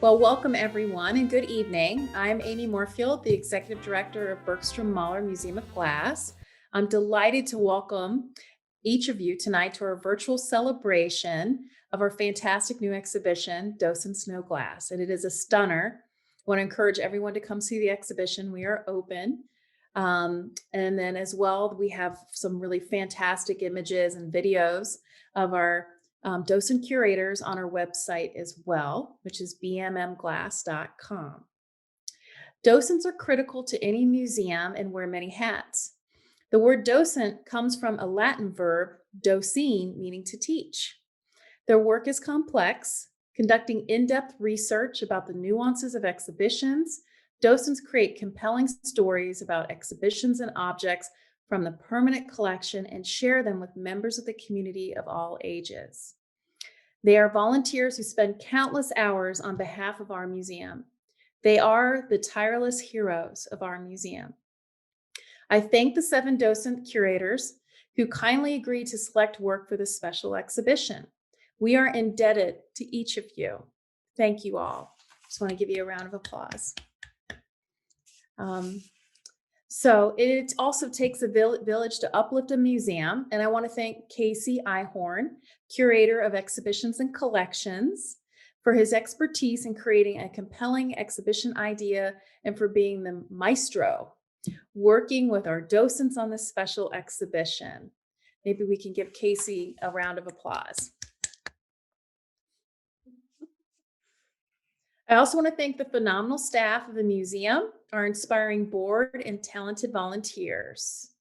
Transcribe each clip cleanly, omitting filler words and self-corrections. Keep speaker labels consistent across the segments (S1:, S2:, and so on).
S1: Well, welcome everyone and good evening. I'm Amy Moorfield, the Executive Director of Bergstrom-Mahler Museum of Glass. I'm delighted to welcome each of you tonight to our virtual celebration of our fantastic new exhibition, Docents Know Glass. And it is a stunner. I want to encourage everyone to come see the exhibition. We are open. And then as well, we have some really fantastic images and videos of our docent curators on our website as well, which is bmmglass.com. Docents are critical to any museum and wear many hats. The word docent comes from a Latin verb, docere, meaning to teach. Their work is complex, conducting in-depth research about the nuances of exhibitions. Docents create compelling stories about exhibitions and objects from the permanent collection and share them with members of the community of all ages. They are volunteers who spend countless hours on behalf of our museum. They are the tireless heroes of our museum. I thank the 7 docent curators who kindly agreed to select work for this special exhibition. We are indebted to each of you. Thank you all. Just want to give you a round of applause. So it also takes a village to uplift a museum, and I want to thank Casey Eichhorn, Curator of Exhibitions and Collections, for his expertise in creating a compelling exhibition idea and for being the maestro working with our docents on this special exhibition. Maybe we can give Casey a round of applause. I also want to thank the phenomenal staff of the museum, our inspiring board, and talented volunteers.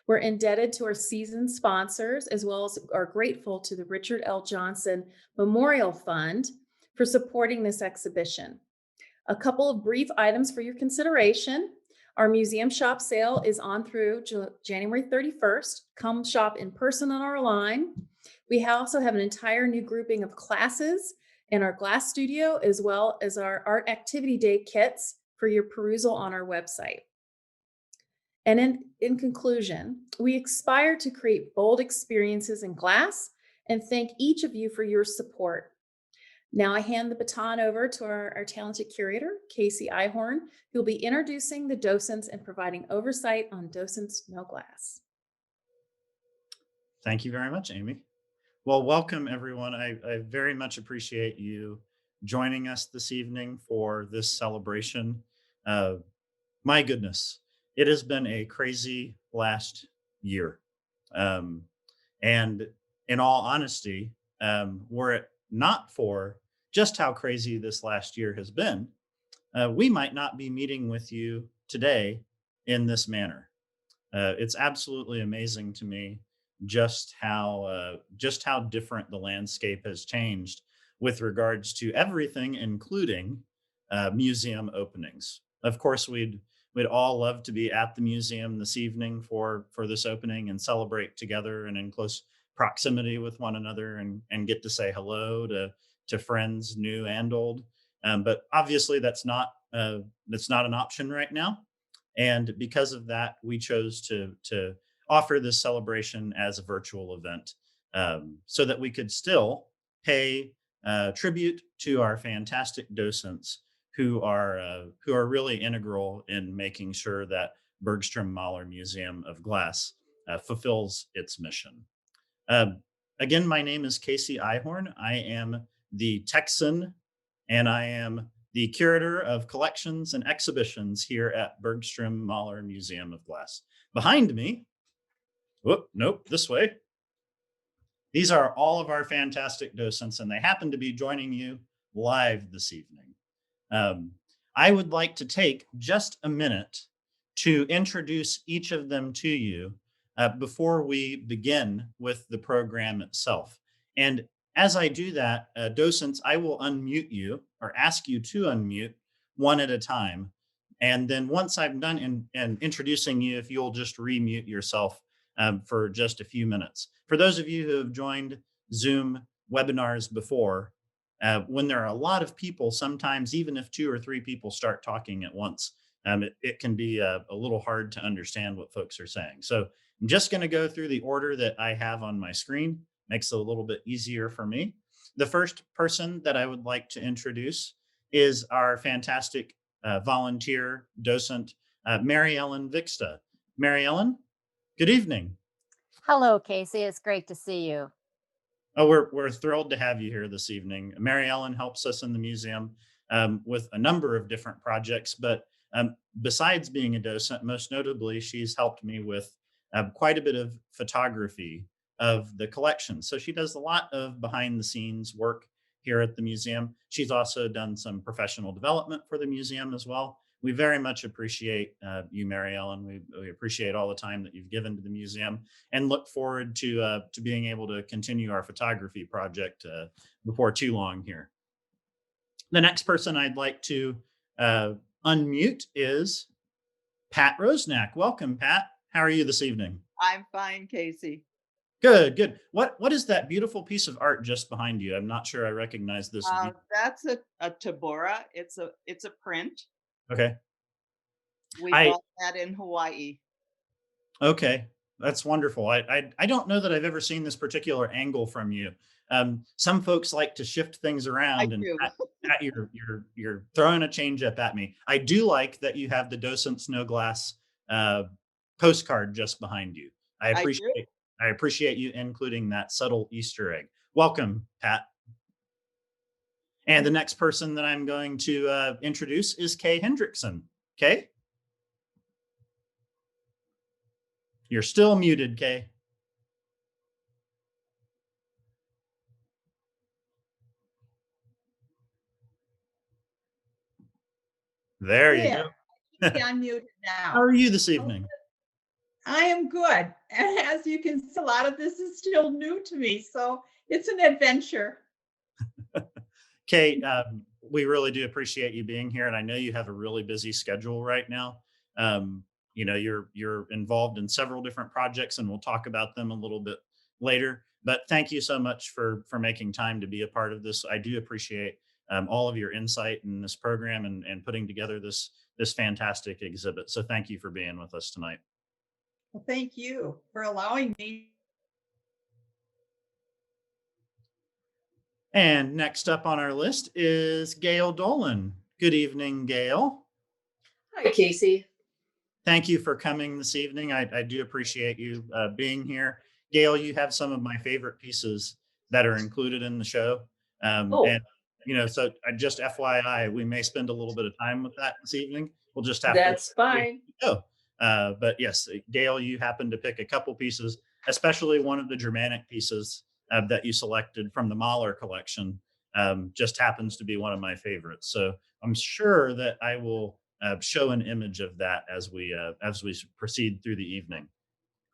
S1: We're indebted to our seasoned sponsors, as well as are grateful to the Richard L. Johnson Memorial Fund for supporting this exhibition. A couple of brief items for your consideration. Our museum shop sale is on through January 31st. Come shop in person on our line. We also have an entire new grouping of classes in our glass studio, as well as our art activity day kits for your perusal on our website. And in conclusion, we aspire to create bold experiences in glass and thank each of you for your support. Now I hand the baton over to our talented curator, Casey Eichhorn, who will be introducing the docents and providing oversight on Docents Know Glass.
S2: Thank you very much, Amy. Well, welcome everyone. I very much appreciate you joining us this evening for this celebration. My goodness, it has been a crazy last year. And in all honesty, were it not for just how crazy this last year has been, we might not be meeting with you today in this manner. It's absolutely amazing to me just how different the landscape has changed with regards to everything, including museum openings. Of course, we'd all love to be at the museum this evening for this opening and celebrate together and in close proximity with one another and get to say hello to friends, new and old. But obviously, that's not an option right now. And because of that, we chose to offer this celebration as a virtual event so that we could still pay tribute to our fantastic docents who are really integral in making sure that Bergstrom-Mahler Museum of Glass fulfills its mission. Again, my name is Casey Eichhorn. I am the Texan, and I am the Curator of Collections and Exhibitions here at Bergstrom-Mahler Museum of Glass. Behind me, this way. These are all of our fantastic docents, and they happen to be joining you live this evening. I would like to take just a minute to introduce each of them to you before we begin with the program itself. And as I do that, docents, I will unmute you or ask you to unmute one at a time. And then once I'm done in introducing you, if you'll just remute yourself for just a few minutes. For those of you who have joined Zoom webinars before, when there are a lot of people, sometimes even if 2 or 3 people start talking at once, it can be a little hard to understand what folks are saying. So I'm just going to go through the order that I have on my screen. Makes it a little bit easier for me. The first person that I would like to introduce is our fantastic volunteer docent, Mary Ellyn Vicksta. Mary Ellyn, good evening.
S3: Hello, Casey. It's great to see you.
S2: Oh, we're thrilled to have you here this evening. Mary Ellyn helps us in the museum with a number of different projects, but besides being a docent, most notably, she's helped me with quite a bit of photography of the collection. So she does a lot of behind the scenes work here at the museum. She's also done some professional development for the museum as well. We very much appreciate you, Mary Ellyn. We appreciate all the time that you've given to the museum, and look forward to being able to continue our photography project before too long here. The next person I'd like to unmute is Pat Rosenak. Welcome, Pat. How are you this evening?
S4: I'm fine, Casey.
S2: Good, good. What is that beautiful piece of art just behind you? I'm not sure I recognize this.
S4: That's a tabora. It's a print.
S2: Okay.
S4: We bought that in Hawaii.
S2: Okay, that's wonderful. I don't know that I've ever seen this particular angle from you. Some folks like to shift things around, and Pat, you're throwing a change up at me. I do like that you have the Docents Know Glass postcard just behind you. I appreciate you including that subtle Easter egg. Welcome, Pat. And the next person that I'm going to introduce is Kay Hendrickson. Kay? You're still muted, Kay. There you go.
S4: I'm muted now.
S2: How are you this evening?
S4: I am good. And as you can see, a lot of this is still new to me, so it's an adventure.
S2: Kay, we really do appreciate you being here, and I know you have a really busy schedule right now. You know, you're involved in several different projects, and we'll talk about them a little bit later. But thank you so much for making time to be a part of this. I do appreciate all of your insight in this program and putting together this fantastic exhibit. So thank you for being with us tonight.
S4: Well, thank you for allowing me.
S2: And next up on our list is Gail Dolan. Good evening, Gail.
S5: Hi, Casey.
S2: Thank you for coming this evening. I do appreciate you being here. Gail, you have some of my favorite pieces that are included in the show. And, you know, so just FYI, we may spend a little bit of time with that this evening. We'll just have
S5: That's fine.
S2: But yes, Gail, you happened to pick a couple pieces, especially one of the Germanic pieces that you selected from the Mahler collection. Just happens to be one of my favorites. So I'm sure that I will show an image of that as we proceed through the evening.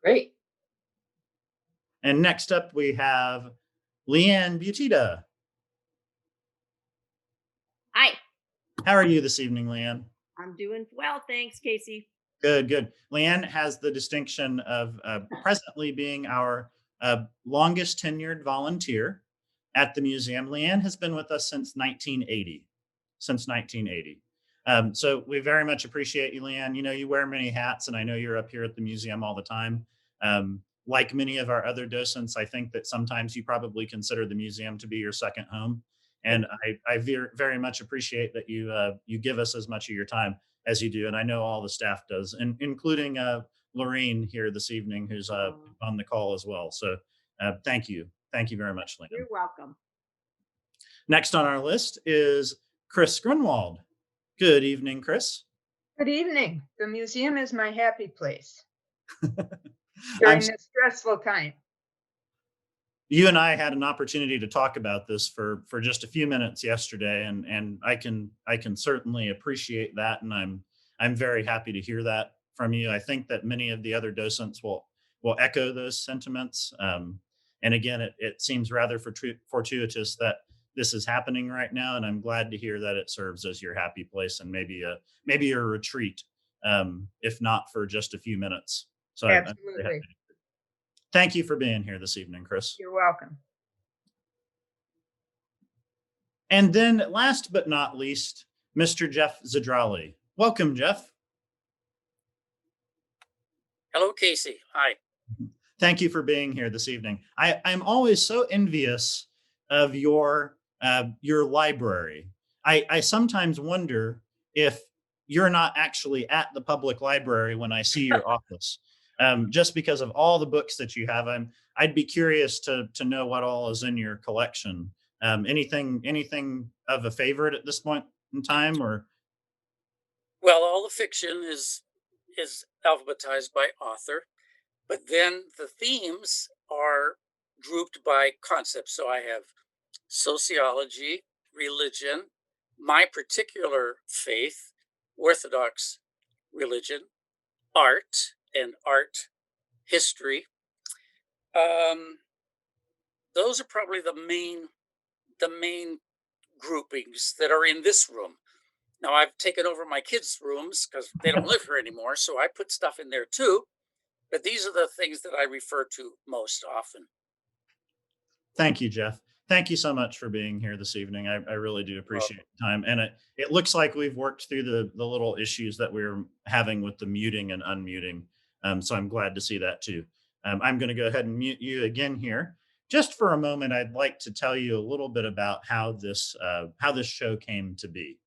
S5: Great.
S2: And next up, we have Liane Butitta.
S6: Hi.
S2: How are you this evening, Liane?
S6: I'm doing well, thanks, Casey.
S2: Good, good. Liane has the distinction of presently being our longest tenured volunteer at the museum. Liane has been with us since 1980. So we very much appreciate you, Liane. You know, you wear many hats, and I know you're up here at the museum all the time. Like many of our other docents, I think that sometimes you probably consider the museum to be your second home. And I very much appreciate that you give us as much of your time as you do. And I know all the staff does, and including Lorraine here this evening, who's on the call as well. So thank you. Thank you very much, Liane.
S6: You're welcome.
S2: Next on our list is Chris Grunwald. Good evening, Chris.
S7: Good evening. The museum is my happy place during this stressful time.
S2: You and I had an opportunity to talk about this for just a few minutes yesterday, and I can certainly appreciate that, and I'm very happy to hear that from you. I think that many of the other docents will echo those sentiments. And again, it seems rather fortuitous that this is happening right now, and I'm glad to hear that it serves as your happy place and maybe a retreat, if not for just a few minutes. So
S7: Absolutely.
S2: Thank you for being here this evening, Chris.
S7: You're welcome.
S2: And then last but not least, Mr. Jeff Zdrale. Welcome, Jeff.
S8: Hello, Casey. Hi.
S2: Thank you for being here this evening. I'm always so envious of your library. I sometimes wonder if you're not actually at the public library when I see your office, just because of all the books that you have. I'd be curious to know what all is in your collection. Anything of a favorite at this point in time, or
S8: Well, all the fiction is alphabetized by author, but then the themes are grouped by concepts. So I have sociology, religion, my particular faith, Orthodox religion, art and art history. Um, those are probably the main groupings that are in this room. Now I've taken over my kids' rooms because they don't live here anymore, so I put stuff in there too. But these are the things that I refer to most often.
S2: thank you, Jeff. Thank you so much for being here this evening. I really do
S8: Well,
S2: appreciate the time. And it looks like we've worked through the little issues that we were having with the muting and unmuting. So I'm glad to see that too. I'm going to go ahead and mute you again here. Just for a moment, I'd like to tell you a little bit about how this show came to be.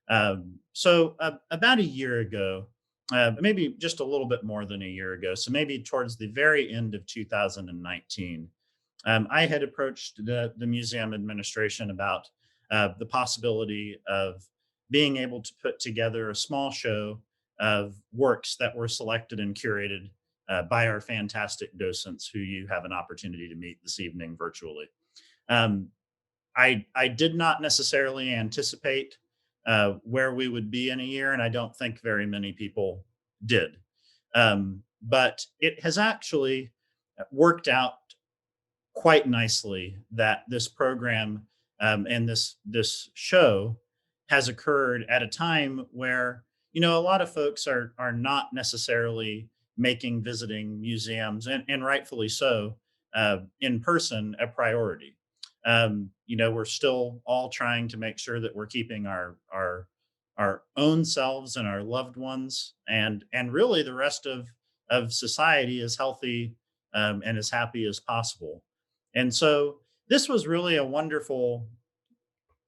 S2: About a year ago, maybe just a little bit more than a year ago, so maybe towards the very end of 2019, I had approached the museum administration about the possibility of being able to put together a small show of works that were selected and curated by our fantastic docents who you have an opportunity to meet this evening virtually. Um, I did not necessarily anticipate where we would be in a year, and I don't think very many people did. But it has actually worked out quite nicely that this program and this show has occurred at a time where a lot of folks are not necessarily making visiting museums, and rightfully so, in person a priority. We're still all trying to make sure that we're keeping our own selves and our loved ones and really the rest of society as healthy and as happy as possible. And so this was really a wonderful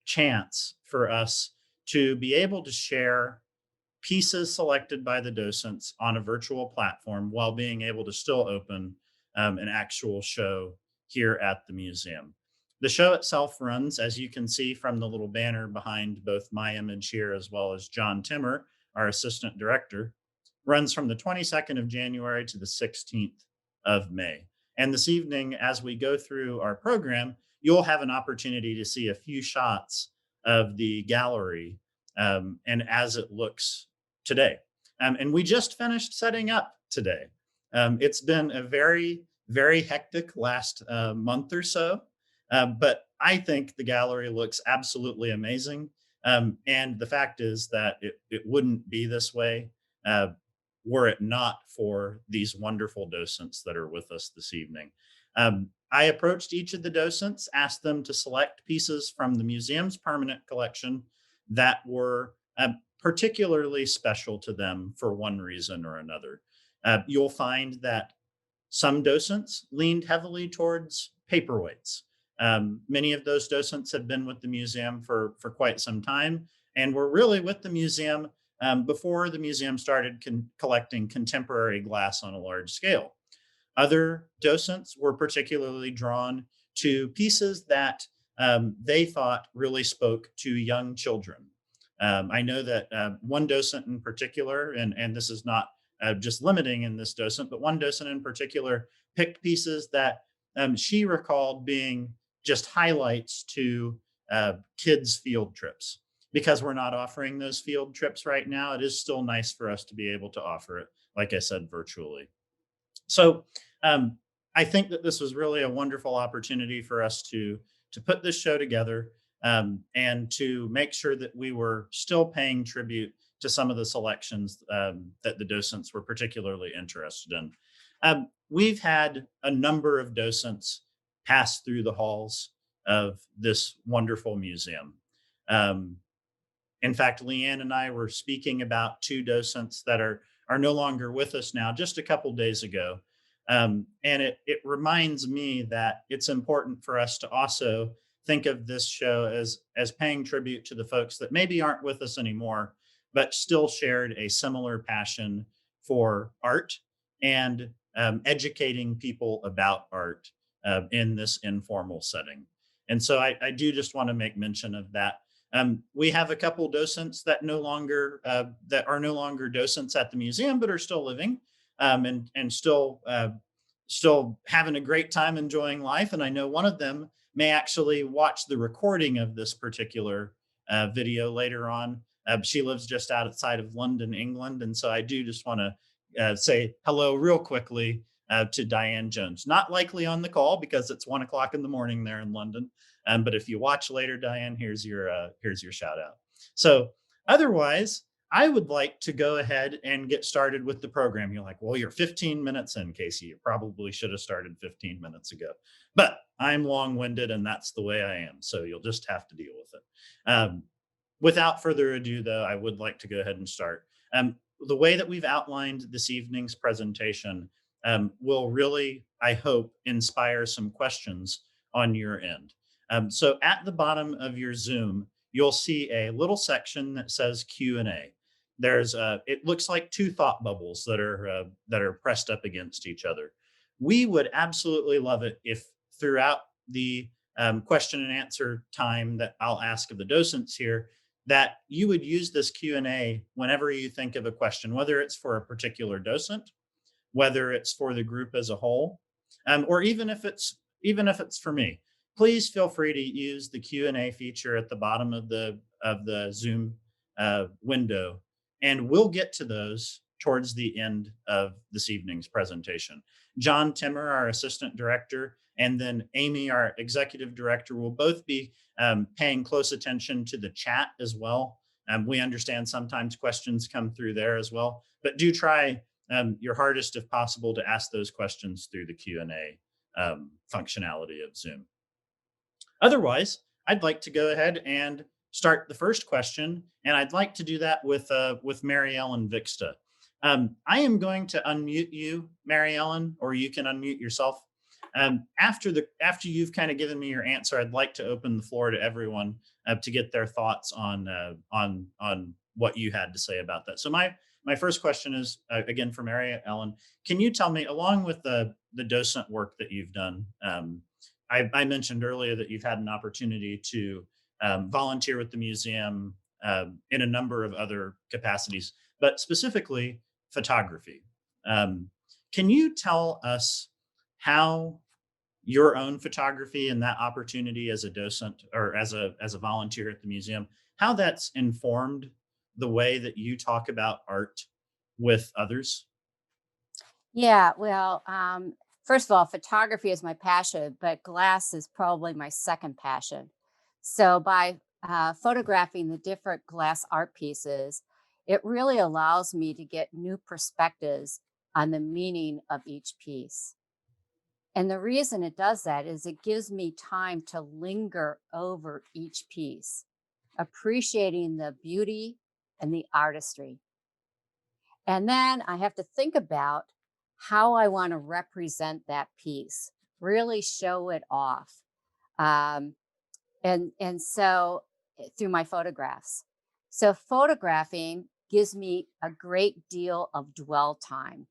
S2: chance for us to be able to share pieces selected by the docents on a virtual platform while being able to still open an actual show here at the museum. The show itself runs, as you can see from the little banner behind both my image here as well as John Timmer, our assistant director, runs from the 22nd of January to the 16th of May. And this evening, as we go through our program, you'll have an opportunity to see a few shots of the gallery and as it looks today. And we just finished setting up today. It's been a very, very hectic last month or so, but I think the gallery looks absolutely amazing. And the fact is that it wouldn't be this way were it not for these wonderful docents that are with us this evening. I approached each of the docents, asked them to select pieces from the museum's permanent collection that were particularly special to them for one reason or another. You'll find that some docents leaned heavily towards paperweights. Many of those docents have been with the museum for quite some time and were really with the museum before the museum started collecting contemporary glass on a large scale. Other docents were particularly drawn to pieces that they thought really spoke to young children. I know that one docent in particular, and this is not just limiting in this docent, but one docent in particular picked pieces that she recalled being just highlights to kids' field trips. Because we're not offering those field trips right now, it is still nice for us to be able to offer it, like I said, virtually. So I think that this was really a wonderful opportunity for us to put this show together and to make sure that we were still paying tribute to some of the selections that the docents were particularly interested in. We've had a number of docents pass through the halls of this wonderful museum. In fact, Liane and I were speaking about two docents that are no longer with us now just a couple days ago. And it reminds me that it's important for us to also think of this show as paying tribute to the folks that maybe aren't with us anymore, but still shared a similar passion for art and educating people about art in this informal setting. And so I do just want to make mention of that. We have a couple docents that are no longer docents at the museum, but are still living and still having a great time enjoying life. And I know one of them may actually watch the recording of this particular video later on. She lives just outside of London, England, and so I do just want to say hello real quickly to Diane Jones. Not likely on the call because it's 1 o'clock in the morning there in London. But if you watch later, Diane, here's your shout out. So otherwise, I would like to go ahead and get started with the program. You're like, well, you're 15 minutes in, Casey. You probably should have started 15 minutes ago. But I'm long-winded, and that's the way I am. So you'll just have to deal with it. Without further ado, though, I would like to go ahead and start. The way that we've outlined this evening's presentation will really, I hope, inspire some questions on your end. So at the bottom of your Zoom, you'll see a little section that says Q&A. It looks like two thought bubbles that are pressed up against each other. We would absolutely love it if throughout the question and answer time that I'll ask of the docents here, that you would use this Q&A whenever you think of a question, whether it's for a particular docent, whether it's for the group as a whole, or even if it's for me. Please feel free to use the Q&A feature at the bottom of the Zoom window, and we'll get to those towards the end of this evening's presentation. John Timmer, our assistant director, and then Amy, our executive director, will both be paying close attention to the chat as well. We understand sometimes questions come through there as well, but do try your hardest, if possible, to ask those questions through the Q&A functionality of Zoom. Otherwise, I'd like to go ahead and start the first question, and I'd like to do that with Mary Ellyn Vicksta. I am going to unmute you, Mary Ellyn, or you can unmute yourself. After you've kind of given me your answer, I'd like to open the floor to everyone to get their thoughts on what you had to say about that. So my first question is again for Mary Ellyn. Can you tell me, along with the docent work that you've done? I mentioned earlier that you've had an opportunity to volunteer with the museum in a number of other capacities, but specifically photography. Can you tell us how your own photography and that opportunity as a docent or as a volunteer at the museum, how that's informed the way that you talk about art with others?
S3: Yeah, well, first of all, photography is my passion, but glass is probably my second passion. So by photographing the different glass art pieces, it really allows me to get new perspectives on the meaning of each piece. And the reason it does that is it gives me time to linger over each piece, appreciating the beauty and the artistry. And then I have to think about how I want to represent that piece, really show it off. And so through my photographs. So photographing gives me a great deal of dwell time,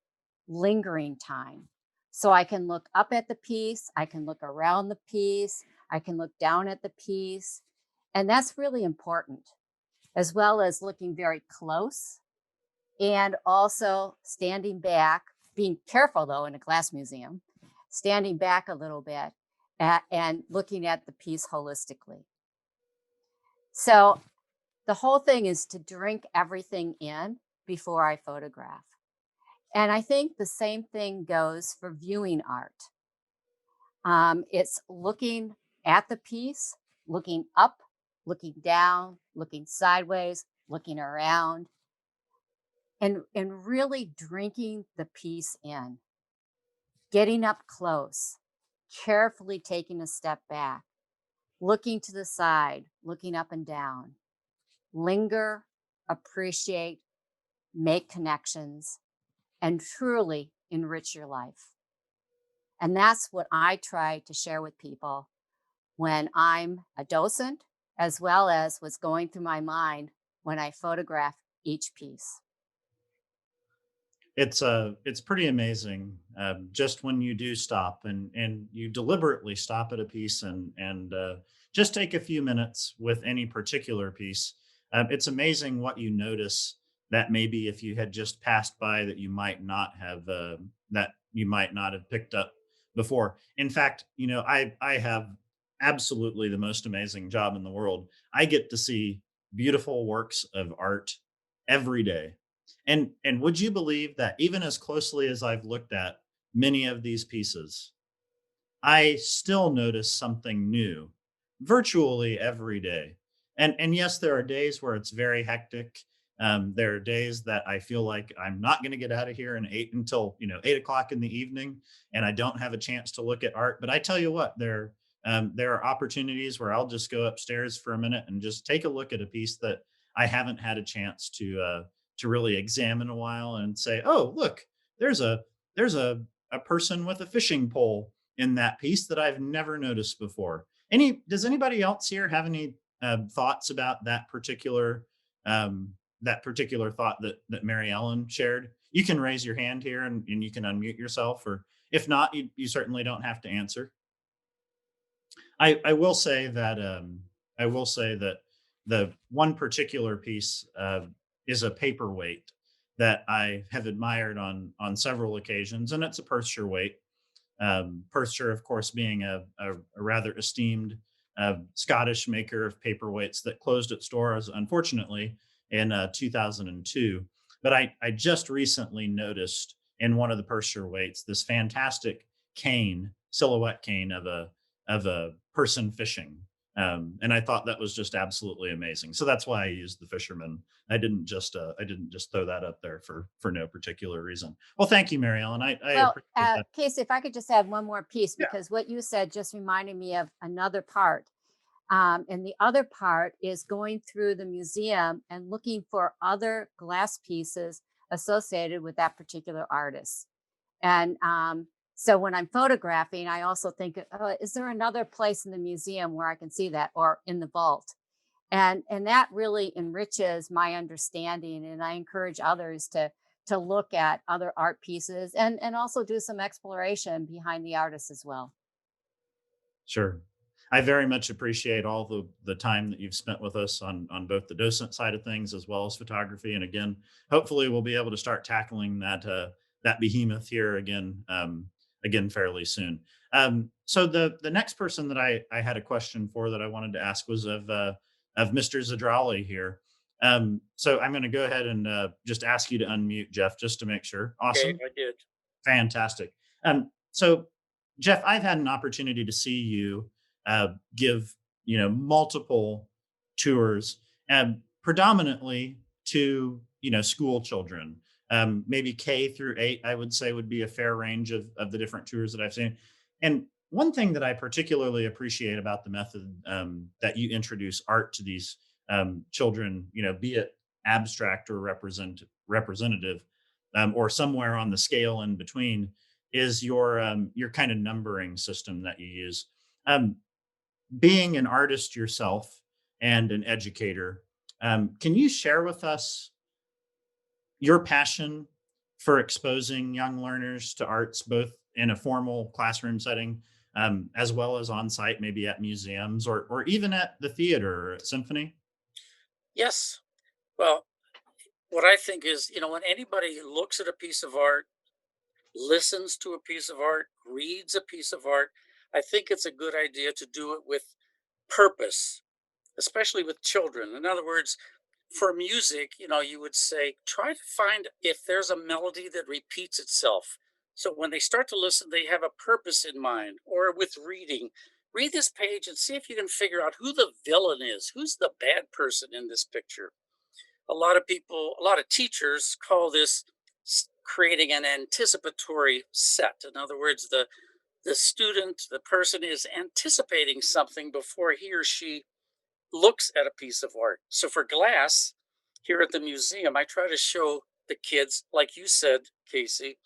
S3: lingering time. So I can look up at the piece, I can look around the piece, I can look down at the piece. And that's really important, as well as looking very close and also standing back, being careful though in a glass museum, standing back a little bit and looking at the piece holistically. So the whole thing is to drink everything in before I photograph. And I think the same thing goes for viewing art. It's looking at the piece, looking up, looking down, looking sideways, looking around, and really drinking the piece in, getting up close, carefully taking a step back, looking to the side, looking up and down, linger, appreciate, make connections, and truly enrich your life. And that's what I try to share with people when I'm a docent, as well as what's going through my mind when I photograph each piece.
S2: It's pretty amazing, just when you do stop and you deliberately stop at a piece and just take a few minutes with any particular piece. It's amazing what you notice that maybe if you had just passed by that you might not have picked up before. In fact, I have absolutely the most amazing job in the world. I get to see beautiful works of art every day. And would you believe that even as closely as I've looked at many of these pieces, I still notice something new virtually every day. And yes, there are days where it's very hectic. There are days that I feel like I'm not going to get out of here in until 8 o'clock in the evening, and I don't have a chance to look at art. But I tell you what, there are opportunities where I'll just go upstairs for a minute and just take a look at a piece that I haven't had a chance to really examine a while and say, oh, look, there's a person with a fishing pole in that piece that I've never noticed before. Does anybody else here have any thoughts about that particular thought that Mary Ellen shared? You can raise your hand here and you can unmute yourself, or if not, you certainly don't have to answer. I will say that the one particular piece is a paperweight that I have admired on several occasions, and it's a Perthshire weight. Perthshire, of course, being a rather esteemed Scottish maker of paperweights that closed its doors, unfortunately, in 2002. But I just recently noticed in one of the Perthshire weights this fantastic silhouette cane of a person fishing. And I thought that was just absolutely amazing. So that's why I used the fisherman. I didn't just throw that up there for no particular reason. Well, thank you, Mary Ellen. I
S3: Well,
S2: appreciate that.
S3: Casey, if I could just add one more piece,
S2: Yeah.
S3: because what you said just reminded me of another part. And the other part is going through the museum and looking for other glass pieces associated with that particular artist. And so when I'm photographing, I also think, is there another place in the museum where I can see that, or in the vault? And that really enriches my understanding. And I encourage others to look at other art pieces and also do some exploration behind the artists as well.
S2: Sure. I very much appreciate all the time that you've spent with us on both the docent side of things as well as photography. And again, hopefully we'll be able to start tackling that behemoth here again fairly soon. So the next person that I had a question for that I wanted to ask was of Mr. Zdrale here. So I'm going to go ahead and just ask you to unmute, Jeff, just to make sure. Awesome.
S8: Okay, I did.
S2: Fantastic. So Jeff, I've had an opportunity to see you give multiple tours, predominantly to school children. Maybe K through 8, I would say, would be a fair range of the different tours that I've seen. And one thing that I particularly appreciate about the method that you introduce art to these children, be it abstract or representative, or somewhere on the scale in between, is your kind of numbering system that you use. Being an artist yourself and an educator, can you share with us your passion for exposing young learners to arts, both in a formal classroom setting, as well as on site, maybe at museums or even at the theater or at symphony?
S8: Yes. Well, what I think is, when anybody looks at a piece of art, listens to a piece of art, reads a piece of art, I think it's a good idea to do it with purpose, especially with children. In other words, for music, you would say, try to find if there's a melody that repeats itself. So when they start to listen, they have a purpose in mind. Or with reading, read this page and see if you can figure out who the villain is, who's the bad person in this picture. A lot of teachers call this creating an anticipatory set. In other words, the student, the person is anticipating something before he or she looks at a piece of art. So for glass, here at the museum, I try to show the kids, like you said, Casey,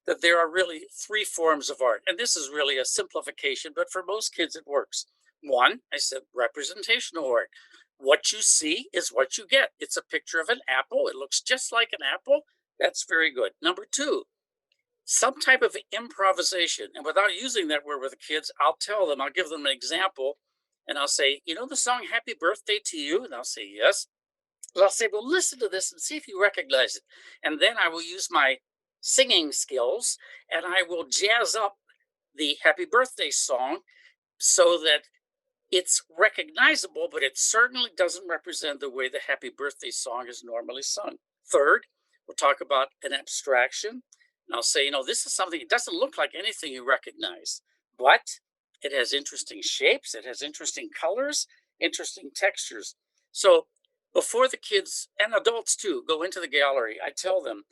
S8: that there are really 3 forms of art. And this is really a simplification, but for most kids it works. One, I said representational art. What you see is what you get. It's a picture of an apple. It looks just like an apple. That's very good. Number two, some type of improvisation. And without using that word with the kids, I'll tell them, I'll give them an example, and I'll say, you know the song Happy Birthday to You? And I'll say, yes. And I'll say, well, listen to this and see if you recognize it. And then I will use my singing skills and I will jazz up the Happy Birthday song so that it's recognizable, but it certainly doesn't represent the way the Happy Birthday song is normally sung. Third, we'll talk about an abstraction. And I'll say, you know, this is something, it doesn't look like anything you recognize, but it has interesting shapes, it has interesting colors, interesting textures. So before the kids and adults too go into the gallery, I tell them,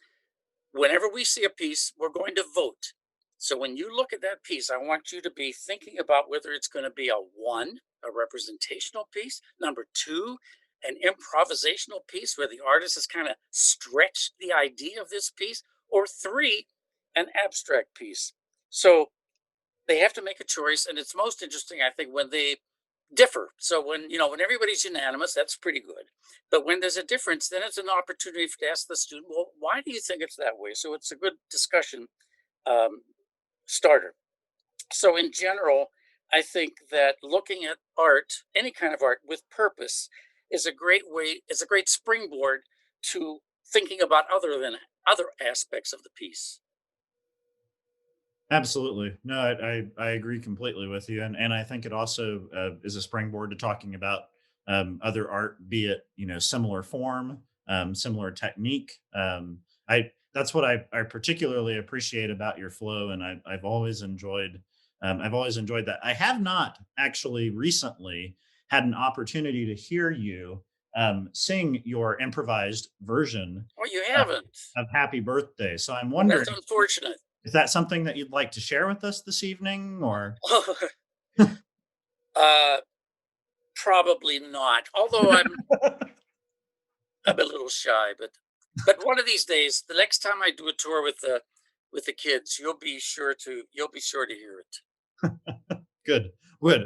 S8: whenever we see a piece, we're going to vote. So when you look at that piece, I want you to be thinking about whether it's going to be a one, a representational piece, number two, an improvisational piece where the artist has kind of stretched the idea of this piece, or three, an abstract piece. So they have to make a choice, and it's most interesting, I think, when they differ. So when everybody's unanimous, that's pretty good. But when there's a difference, then it's an opportunity to ask the student, well, why do you think it's that way? So it's a good discussion um, starter. So in general, I think that looking at art, any kind of art with purpose, is a great way, is a great springboard to thinking about other aspects of the piece.
S2: Absolutely. No, I agree completely with you. And I think it also is a springboard to talking about other art, be it, similar form, similar technique. That's what I particularly appreciate about your flow. And I've always enjoyed that. I have not actually recently had an opportunity to hear you sing your improvised version
S8: Well, you
S2: of,
S8: haven't.
S2: of Happy Birthday. So I'm
S8: Well, that's
S2: wondering,
S8: unfortunate.
S2: is that something that you'd like to share with us this evening, or?
S8: uh, Probably not. Although I'm a little shy, but one of these days, the next time I do a tour with the kids, you'll be sure to hear it.
S2: Good, good.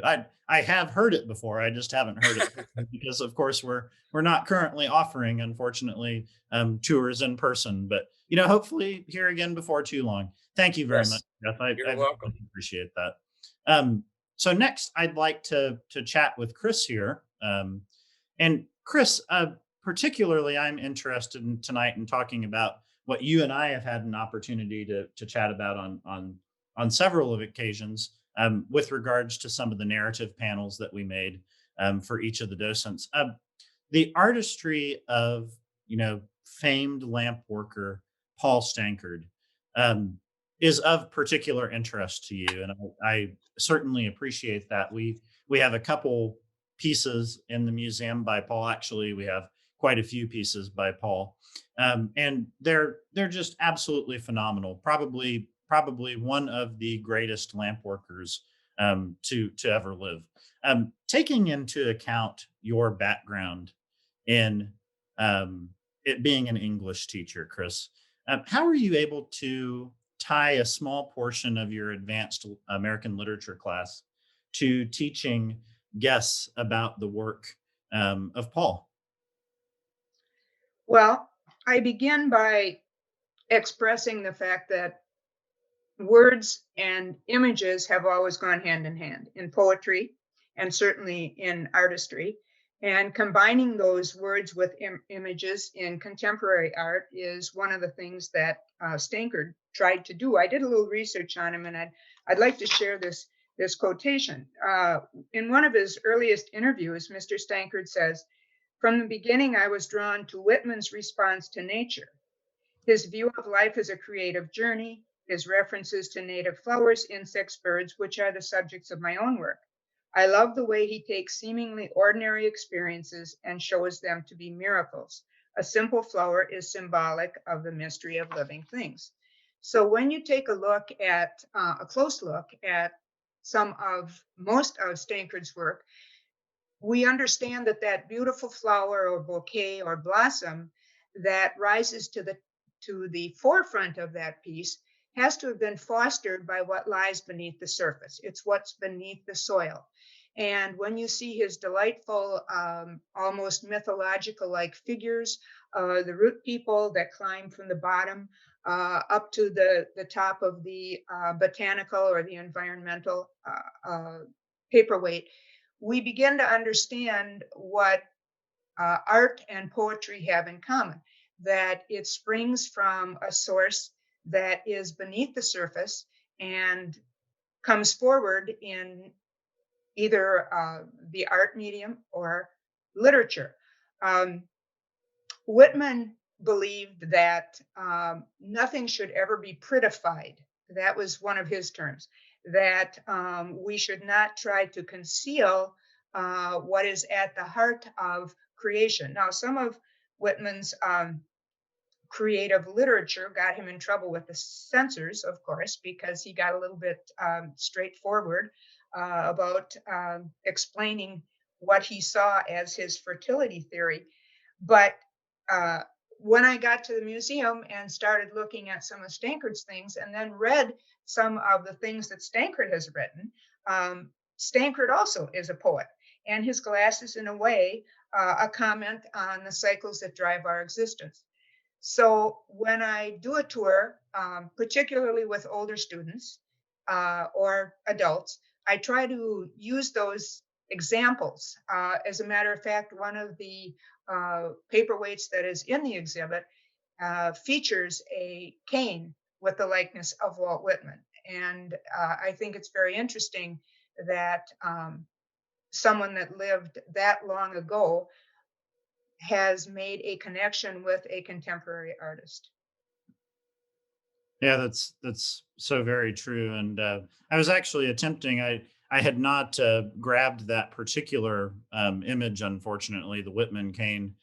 S2: I have heard it before. I just haven't heard it because, of course, we're not currently offering, unfortunately, tours in person. But hopefully, here again before too long. Thank you very much,
S8: Yes,
S2: Jeff.
S8: you're
S2: I
S8: welcome.
S2: really appreciate that. So next, I'd like to chat with Chris here. And Chris, particularly, I'm interested in tonight in talking about what you and I have had an opportunity to chat about on several of occasions, with regards to some of the narrative panels that we made for each of the docents. The artistry of famed lamp worker Paul Stankard um, is of particular interest to you, and I certainly appreciate that. We have a couple pieces in the museum by Paul. Actually, we have quite a few pieces by Paul, and they're just absolutely phenomenal. Probably one of the greatest lamp workers to ever live. Taking into account your background in it being an English teacher, Chris, how are you able to tie a small portion of your advanced American literature class to teaching guests about the work of Paul?
S7: Well, I begin by expressing the fact that words and images have always gone hand in hand in poetry and certainly in artistry. And combining those words with images in contemporary art is one of the things that Stankard tried to do. I did a little research on him, and I'd like to share this quotation. In one of his earliest interviews, Mr. Stankard says, "From the beginning, I was drawn to Whitman's response to nature. His view of life as a creative journey, his references to native flowers, insects, birds, which are the subjects of my own work. I love the way he takes seemingly ordinary experiences and shows them to be miracles. A simple flower is symbolic of the mystery of living things." So when you take a close look at most of Stankard's work, we understand that beautiful flower or bouquet or blossom that rises to the forefront of that piece has to have been fostered by what lies beneath the surface. It's what's beneath the soil. And when you see his delightful, almost mythological like figures, the root people that climb from the bottom up to the top of the botanical or the environmental paperweight, we begin to understand what art and poetry have in common, that it springs from a source that is beneath the surface and comes forward in either the art medium or literature. Um, Whitman believed that nothing should ever be prettified. That was one of his terms, that we should not try to conceal what is at the heart of creation. Now, some of Whitman's creative literature got him in trouble with the censors, of course, because he got a little bit straightforward about explaining what he saw as his fertility theory. But when I got to the museum and started looking at some of Stankard's things and then read some of the things that Stankard has written, Stankard also is a poet. And his glass is, in a way, a comment on the cycles that drive our existence. So when I do a tour, particularly with older students or adults, I try to use those examples. As a matter of fact, one of the paperweights that is in the exhibit features a cane with the likeness of Walt Whitman. And I think it's very interesting that someone that lived that long ago has made a connection with a contemporary artist.
S2: Yeah, that's so very true. And I was actually attempting. I had not grabbed that particular image, unfortunately, the Whitman cane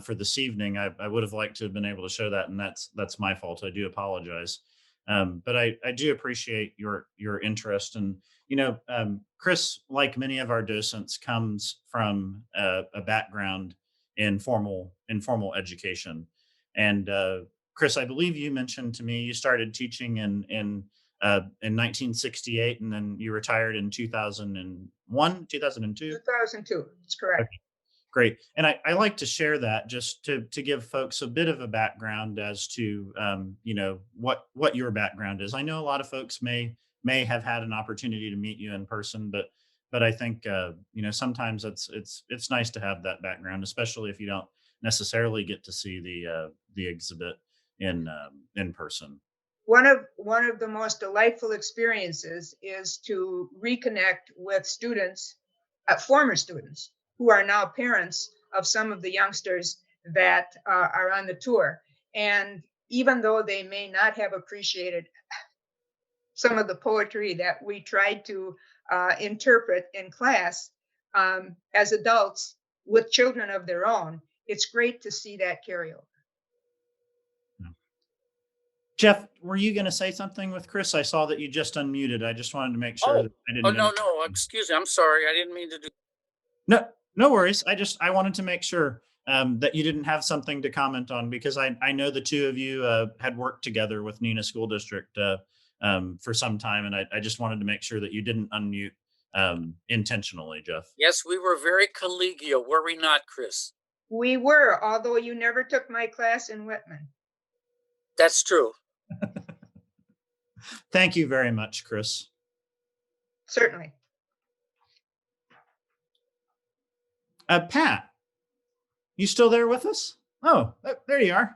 S2: for this evening. I would have liked to have been able to show that, and that's my fault. I do apologize. But I do appreciate your interest. And Chris, like many of our docents, comes from a background in formal education. And Chris, I believe you mentioned to me you started teaching in 1968, and then you retired in 2001, 2002.
S7: 2002, that's correct.
S2: Okay, great. And I like to share that just to give folks a bit of a background as to what your background is. I know a lot of folks may have had an opportunity to meet you in person, but I think sometimes it's nice to have that background, especially if you don't necessarily get to see the exhibit in person.
S7: One of the most delightful experiences is to reconnect with students, former students, who are now parents of some of the youngsters that are on the tour. And even though they may not have appreciated some of the poetry that we tried to interpret in class, as adults with children of their own, it's great to see that carryover.
S2: Jeff, were you going to say something with Chris? I saw that you just unmuted. I just wanted to make sure that I didn't.
S8: Oh, no. Excuse me. I'm sorry. I didn't mean to do.
S2: No worries. I wanted to make sure that you didn't have something to comment on, because I know the two of you had worked together with Neenah School District for some time, and I just wanted to make sure that you didn't unmute intentionally, Jeff.
S8: Yes, we were very collegial, were we not, Chris?
S7: We were, although you never took my class in Whitman.
S8: That's true.
S2: Thank you very much, Chris.
S7: Certainly.
S2: Pat, you still there with us? Oh, there you are.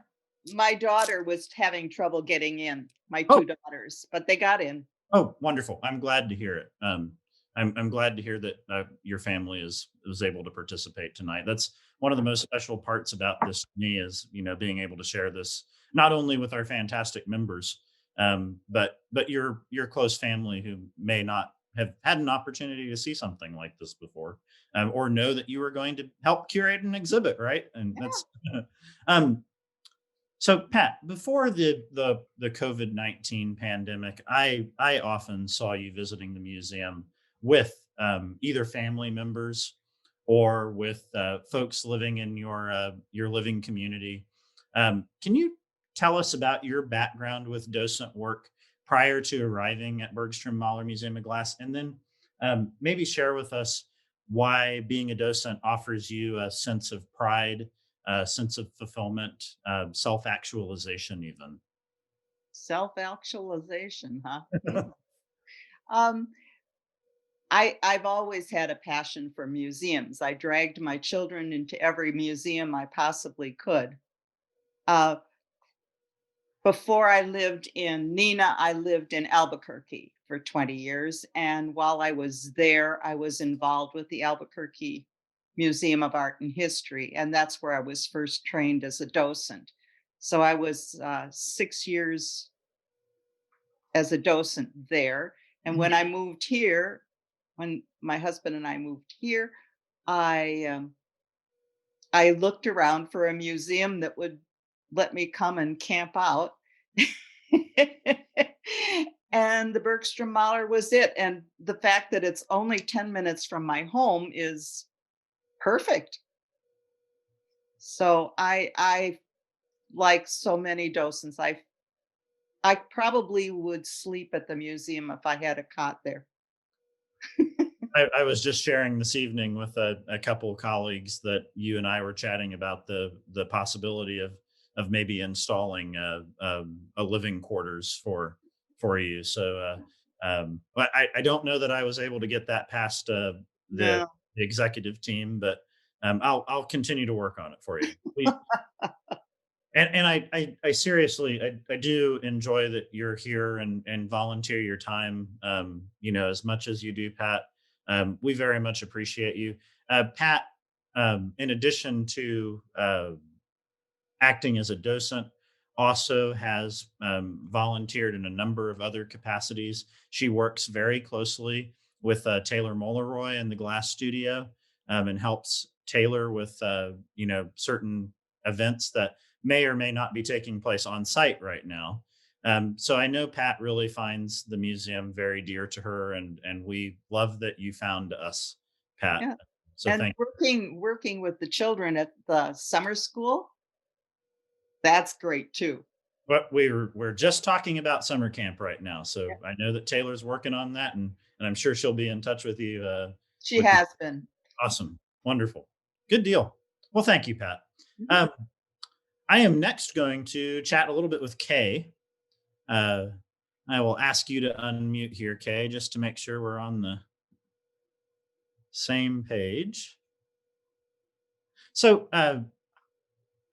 S9: My daughter was having trouble getting in, my two daughters, but they got in.
S2: Oh, wonderful. I'm glad to hear it. I'm glad to hear that your family was able to participate tonight. That's one of the most special parts about this to me, is being able to share this not only with our fantastic members, but your close family who may not have had an opportunity to see something like this before, or know that you were going to help curate an exhibit, right? And that's so, Pat, before the COVID-19 pandemic, I often saw you visiting the museum with either family members or with folks living in your living community. Can you tell us about your background with docent work prior to arriving at Bergstrom-Mahler Museum of Glass, and then maybe share with us why being a docent offers you a sense of pride, a sense of fulfillment, self-actualization even.
S9: Self-actualization, huh? Um, I've always had a passion for museums. I dragged my children into every museum I possibly could. Uh, Before I lived in Neenah, I lived in Albuquerque for 20 years. And while I was there, I was involved with the Albuquerque Museum of Art and History. And that's where I was first trained as a docent. So I was 6 years as a docent there. And when I moved here, when my husband and I moved here, I looked around for a museum that would let me come and camp out. And the Bergstrom-Mahler was it. And the fact that it's only 10 minutes from my home is perfect. So I like so many docents, I probably would sleep at the museum if I had a cot there.
S2: I was just sharing this evening with a couple of colleagues that you and I were chatting about the possibility of maybe installing a living quarters for you. So, but I don't know that I was able to get that past the
S9: No.
S2: executive team, but I'll continue to work on it for you. And I seriously, I do enjoy that you're here and volunteer your time, as much as you do, Pat. We very much appreciate you. Pat, in addition to acting as a docent, also has volunteered in a number of other capacities. She works very closely with Taylor Molleroy in the Glass Studio, and helps Taylor with certain events that may or may not be taking place on site right now. So I know Pat really finds the museum very dear to her, and we love that you found us, Pat.
S9: Yeah.
S2: So
S9: And
S2: thank
S9: working with the children at the summer school, that's great too.
S2: But we're just talking about summer camp right now, so I know that Taylor's working on that, and I'm sure she'll be in touch with you.
S9: She has been.
S2: Awesome, wonderful, good deal. Well, thank you, Pat. I am next going to chat a little bit with Kay. I will ask you to unmute here, Kay, just to make sure we're on the same page. So,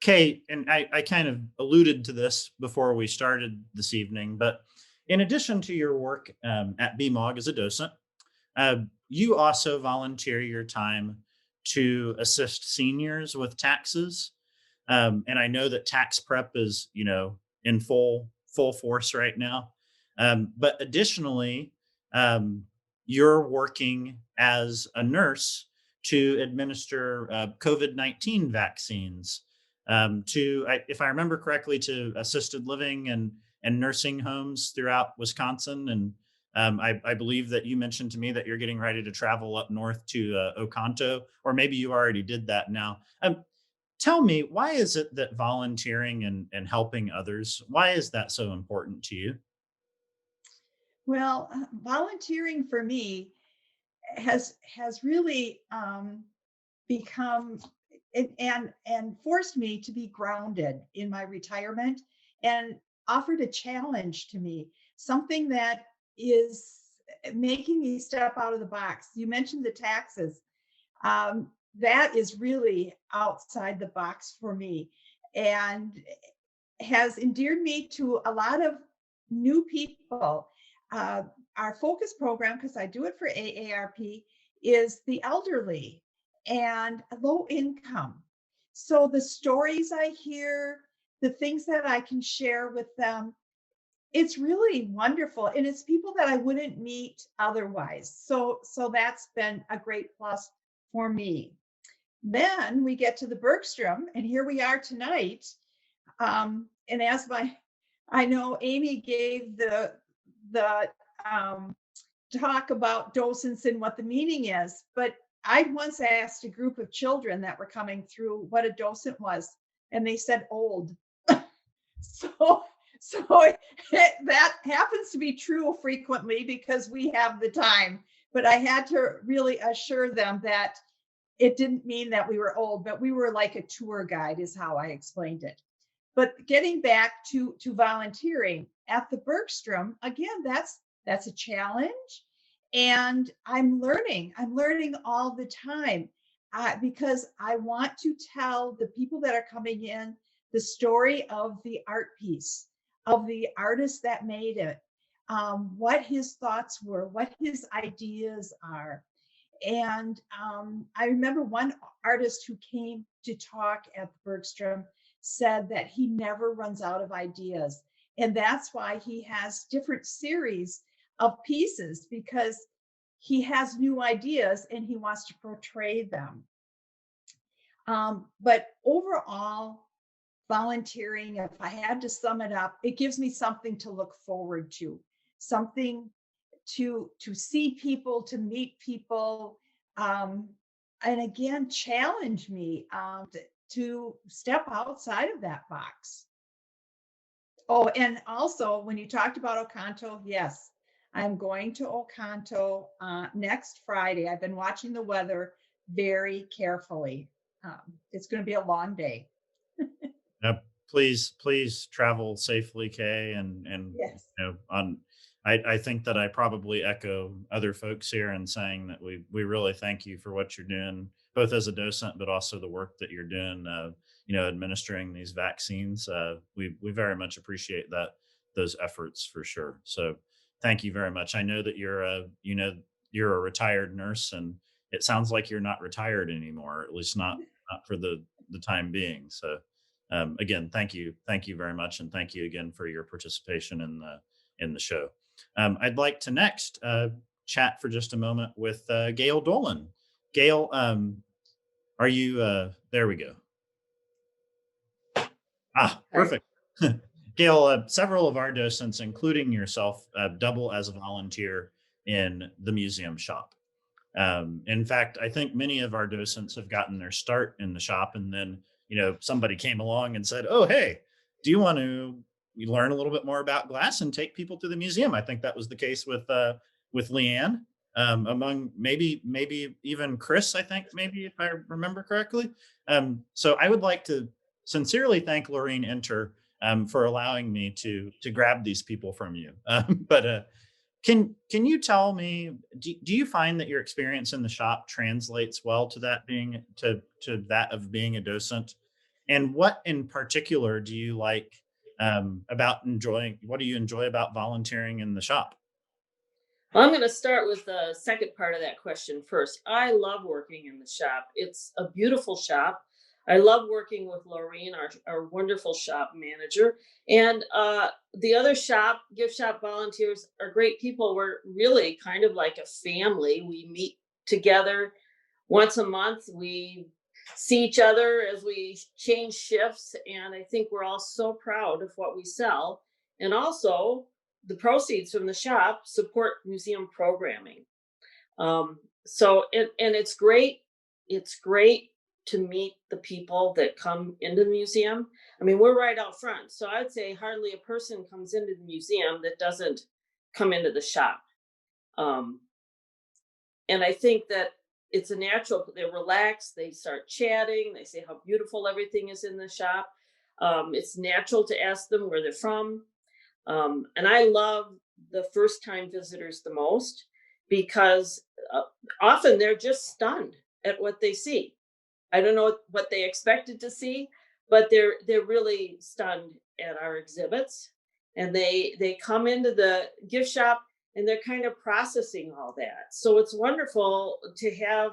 S2: Kay, and I kind of alluded to this before we started this evening, but in addition to your work at BMOG as a docent, you also volunteer your time to assist seniors with taxes. And I know that tax prep is, in full force right now. But additionally, you're working as a nurse to administer COVID-19 vaccines if I remember correctly, to assisted living and nursing homes throughout Wisconsin. And I believe that you mentioned to me that you're getting ready to travel up north to Oconto, or maybe you already did that now. Tell me, why is it that volunteering and helping others, why is that so important to you?
S4: Well, volunteering for me has really become and forced me to be grounded in my retirement, and offered a challenge to me, something that is making me step out of the box. You mentioned the taxes. That is really outside the box for me, and has endeared me to a lot of new people. Our focus program, because I do it for AARP, is the elderly and low income. So the stories I hear, the things that I can share with them, it's really wonderful. And it's people that I wouldn't meet otherwise. So that's been a great plus for me. Then we get to the Bergstrom, and here we are tonight. And as I know Amy gave the talk about docents and what the meaning is, but I once asked a group of children that were coming through what a docent was, and they said old. So that happens to be true frequently because we have the time. but I had to really assure them that it didn't mean that we were old, but we were like a tour guide, is how I explained it. But getting back to volunteering at the Bergstrom, again, that's a challenge, and I'm learning. I'm learning all the time because I want to tell the people that are coming in the story of the art piece, of the artist that made it, what his thoughts were, what his ideas are. And I remember one artist who came to talk at the Bergstrom said that he never runs out of ideas. And that's why he has different series of pieces, because he has new ideas and he wants to portray them. But overall, volunteering, if I had to sum it up, it gives me something to look forward to, something to see people, to meet people, and again, challenge me to step outside of that box. Oh, and also when you talked about Ocanto, yes, I'm going to Ocanto next Friday. I've been watching the weather very carefully. It's going to be a long day.
S2: Please travel safely, Kay, and
S4: Yes.
S2: I think that I probably echo other folks here in saying that we really thank you for what you're doing, both as a docent, but also the work that you're doing, administering these vaccines. We very much appreciate those efforts for sure. So thank you very much. I know that you're a retired nurse, and it sounds like you're not retired anymore, at least not for the time being. So again, thank you very much, and thank you again for your participation in the show. I'd like to next chat for just a moment with Gail Dolan. Gail, are you there? We go. Perfect. Gail, several of our docents, including yourself, double as a volunteer in the museum shop. In fact, I think many of our docents have gotten their start in the shop, and then somebody came along and said, "Oh, hey, do you want to learn a little bit more about glass and take people to the museum?" I think that was the case with Liane, among maybe even Chris. I think maybe, if I remember correctly. So I would like to sincerely thank Lorraine Enter for allowing me to grab these people from you. But can you tell me, do you find that your experience in the shop translates well to that of being a docent? And what in particular do you like what do you enjoy about volunteering in the shop?
S5: Well, I'm going to start with the second part of that question first. I love working in the shop. It's a beautiful shop. I love working with Lorraine, our wonderful shop manager. And the other gift shop volunteers are great people. We're really kind of like a family. We meet together once a month. We see each other as we change shifts. And I think we're all so proud of what we sell. And also, the proceeds from the shop support museum programming. So it's great. It's great to meet the people that come into the museum. I mean, we're right out front. So I'd say hardly a person comes into the museum that doesn't come into the shop. And I think that it's a natural, they relax, they start chatting, they say how beautiful everything is in the shop. It's natural to ask them where they're from. And I love the first time visitors the most, because often they're just stunned at what they see. I don't know what they expected to see, but they're really stunned at our exhibits. And they come into the gift shop and they're kind of processing all that. So it's wonderful to have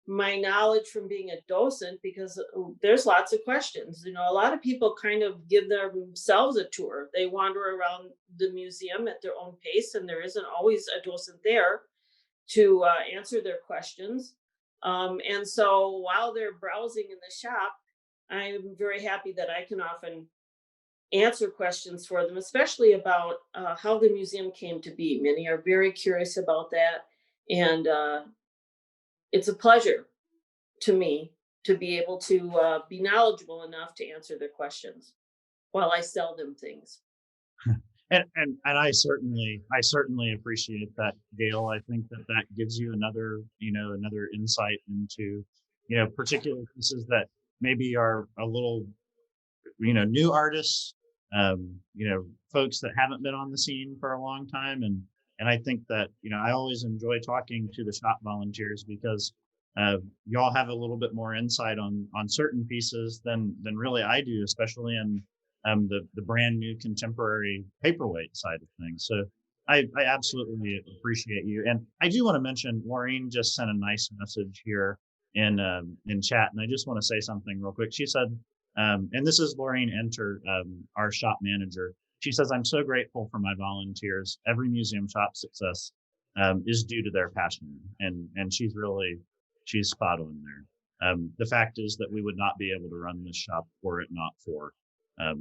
S5: my knowledge from being a docent, because there's lots of questions. A lot of people kind of give themselves a tour. They wander around the museum at their own pace, and there isn't always a docent there to answer their questions. And so while they're browsing in the shop, I'm very happy that I can often answer questions for them, especially about how the museum came to be. Many are very curious about that. And it's a pleasure to me to be able to be knowledgeable enough to answer their questions while I sell them things.
S2: And I certainly appreciate that, Gail. I think that that gives you another insight into particular pieces that maybe are a little new artists, folks that haven't been on the scene for a long time. And I think that, I always enjoy talking to the shop volunteers because y'all have a little bit more insight on certain pieces than really I do, especially in the brand new contemporary paperweight side of things. So I absolutely appreciate you. And I do want to mention Laureen just sent a nice message here in chat, and I just want to say something real quick. She said, and this is Laureen Enter, our shop manager. She says, "I'm so grateful for my volunteers. Every museum shop success is due to their passion," and she's spot on there. The fact is that we would not be able to run this shop were it not for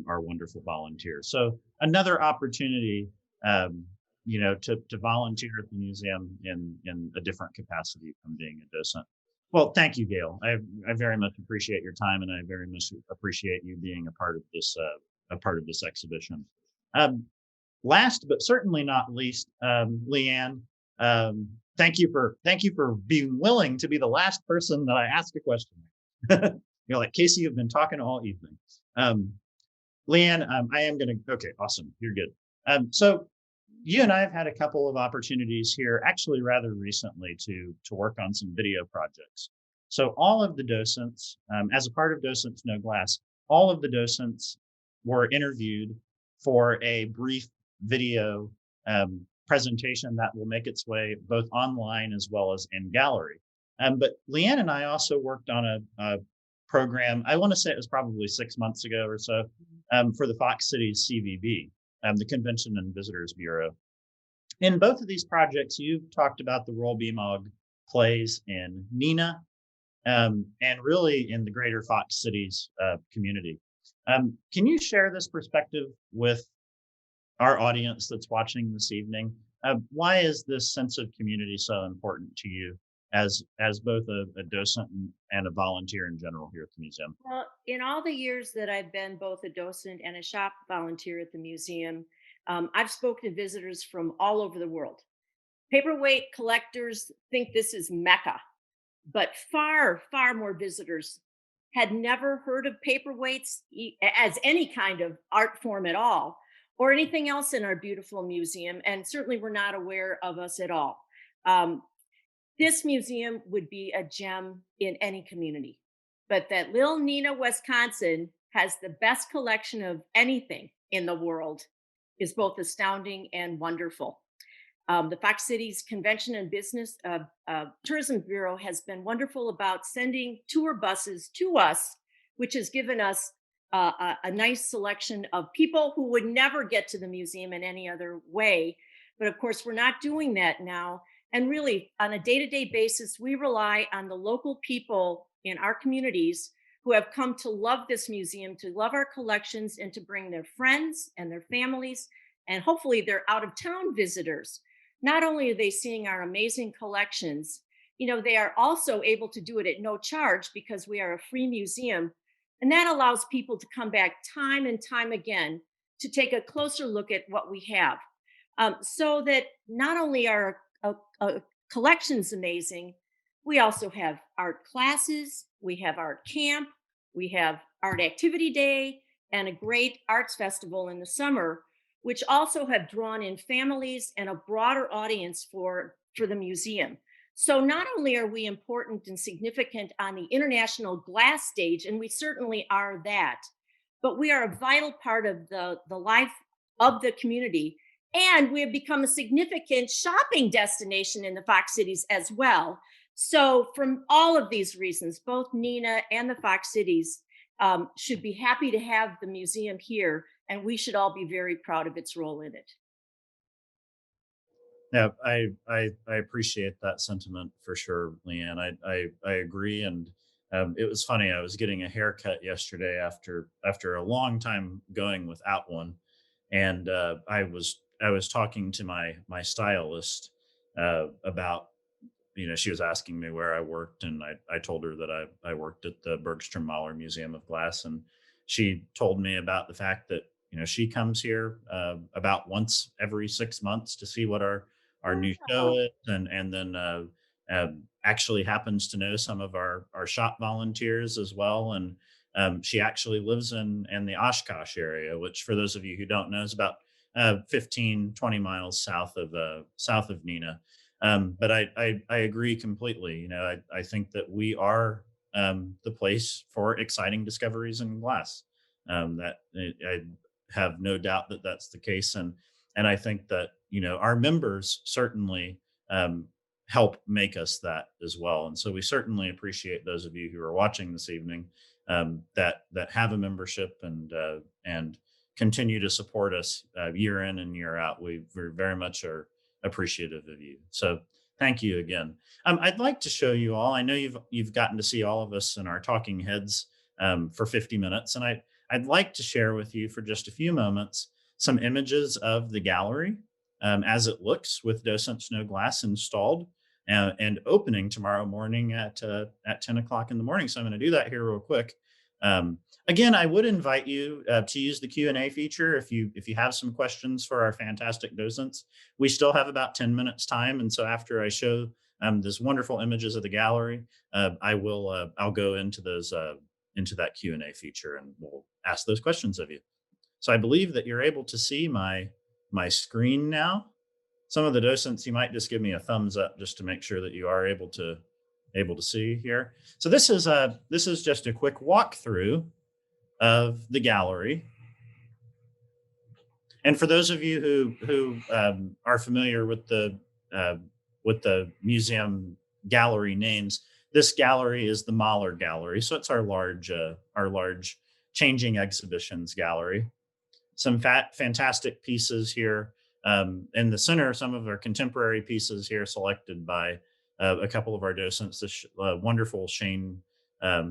S2: our wonderful volunteers. So another opportunity, to volunteer at the museum in a different capacity from being a docent. Well, thank you, Gail. I very much appreciate your time, and I very much appreciate you being a part of this exhibition. Last but certainly not least, Liane, thank you for being willing to be the last person that I ask a question. Like, Casey, you've been talking all evening. Liane, I am going to. Okay, awesome. You're good. So you and I have had a couple of opportunities here, actually rather recently, to work on some video projects. So all of the docents, as a part of Docents Know Glass, all of the docents were interviewed for a brief video presentation that will make its way both online as well as in gallery. But Liane and I also worked on a program, I want to say it was probably 6 months ago or so, for the Fox Cities CVB, the Convention and Visitors Bureau. In both of these projects, you've talked about the Royal Beamog plays in Neenah, and really in the greater Fox Cities community. Can you share this perspective with our audience that's watching this evening? Why is this sense of community so important to you as both a docent and a volunteer in general here at the museum?
S6: Well, in all the years that I've been both a docent and a shop volunteer at the museum, I've spoken to visitors from all over the world. Paperweight collectors think this is Mecca, but far, far more visitors had never heard of paperweights as any kind of art form at all, or anything else in our beautiful museum, and certainly were not aware of us at all. This museum would be a gem in any community, but that little Neenah, Wisconsin has the best collection of anything in the world is both astounding and wonderful. The Fox Cities Convention and Business Tourism Bureau has been wonderful about sending tour buses to us, which has given us a nice selection of people who would never get to the museum in any other way. But of course, we're not doing that now. And really, on a day-to-day basis, we rely on the local people in our communities who have come to love this museum, to love our collections, and to bring their friends and their families, and hopefully their out-of-town visitors. Not only are they seeing our amazing collections, they are also able to do it at no charge because we are a free museum. And that allows people to come back time and time again to take a closer look at what we have. So that not only are our collections amazing, we also have art classes, we have art camp, we have art activity day, and a great arts festival in the summer, which also have drawn in families and a broader audience for the museum. So not only are we important and significant on the international glass stage, and we certainly are that, but we are a vital part of the life of the community. And we have become a significant shopping destination in the Fox Cities as well. So from all of these reasons, both Neenah and the Fox Cities should be happy to have the museum here, and we should all be very proud of its role in it.
S2: Yeah, I appreciate that sentiment for sure, Liane. I agree, and it was funny. I was getting a haircut yesterday after a long time going without one, and I was talking to my stylist about, she was asking me where I worked, and I told her that I worked at the Bergstrom-Mahler Museum of Glass, and she told me about the fact that She comes here about once every 6 months to see what our new show
S3: Wow.
S2: is, and then actually happens to know some of our shop volunteers as well. And she actually lives in the Oshkosh area, which, for those of you who don't know, is about 15, 20 miles south of Neenah. But I agree completely. I think that we are the place for exciting discoveries in glass. I have no doubt that that's the case, and I think that our members certainly help make us that as well. And so we certainly appreciate those of you who are watching this evening, that have a membership and continue to support us year in and year out. We very much are appreciative of you. So thank you again. I'd like to show you all. I know you've gotten to see all of us in our talking heads for 50 minutes, and I'd like to share with you for just a few moments some images of the gallery as it looks, with Docents Know Glass installed and opening tomorrow morning at 10 o'clock in the morning. So I'm going to do that here real quick. Again, I would invite you to use the Q&A feature if you have some questions for our fantastic docents. We still have about 10 minutes time, and so after I show this wonderful images of the gallery, I'll go into those into that Q&A feature, and we'll ask those questions of you. So I believe that you're able to see my screen now. Some of the docents, you might just give me a thumbs up just to make sure that you are able to see here. So this is just a quick walkthrough of the gallery. And for those of you who are familiar with the museum gallery names, this gallery is the Mahler Gallery. So it's our large changing exhibitions gallery. Some fantastic pieces here in the center. Some of our contemporary pieces here selected by a couple of our docents. This wonderful Shane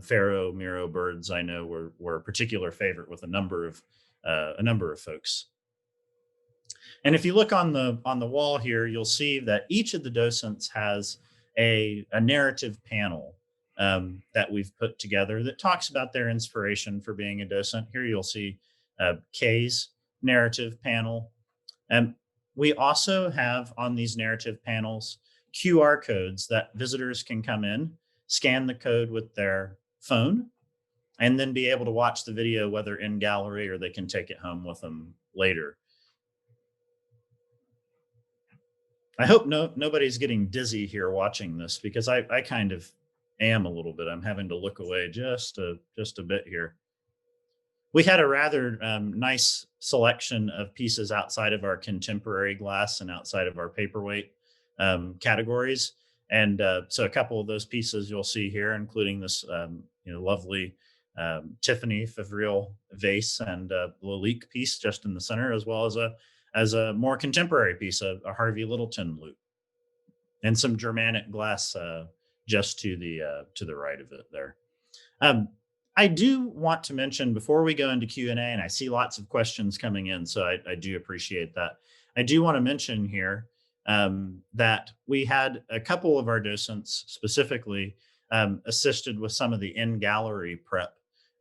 S2: Farrow Miro birds, I know, were a particular favorite with a number of folks. And if you look on the wall here, you'll see that each of the docents has a narrative panel that we've put together that talks about their inspiration for being a docent. Here you'll see Kay's narrative panel. And we also have on these narrative panels QR codes that visitors can come in, scan the code with their phone, and then be able to watch the video, whether in gallery or they can take it home with them later. I hope nobody's getting dizzy here watching this, because I kind of am a little bit. I'm having to look away just a bit here. We had a rather nice selection of pieces outside of our contemporary glass and outside of our paperweight categories. And so a couple of those pieces you'll see here, including this lovely Tiffany Favreal vase and Lalique piece just in the center, as well as a more contemporary piece, a Harvey Littleton loop, and some Germanic glass just to the right of it there. I do want to mention, before we go into Q&A, and I see lots of questions coming in, so I do appreciate that. I do want to mention here that we had a couple of our docents specifically assisted with some of the in-gallery prep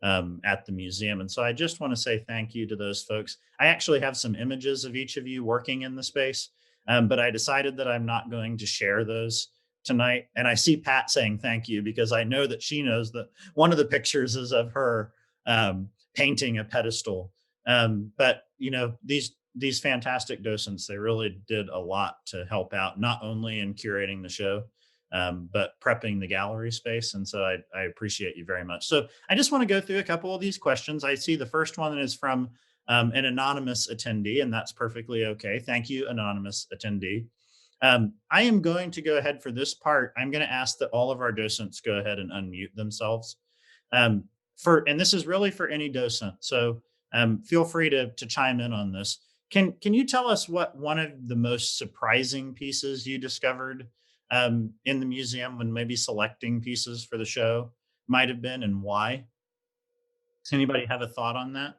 S2: at the museum. And so I just want to say thank you to those folks. I actually have some images of each of you working in the space, but I decided that I'm not going to share those tonight. And I see Pat saying thank you, because I know that she knows that one of the pictures is of her painting a pedestal. But these fantastic docents, they really did a lot to help out, not only in curating the show, but prepping the gallery space. And so I appreciate you very much. So I just want to go through a couple of these questions. I see the first one is from an anonymous attendee, and that's perfectly okay. Thank you, anonymous attendee. I am going to go ahead for this part. I'm going to ask that all of our docents go ahead and unmute themselves. And this is really for any docent. So feel free to chime in on this. Can you tell us what one of the most surprising pieces you discovered in the museum when maybe selecting pieces for the show might have been, and why? Does anybody have a thought on that?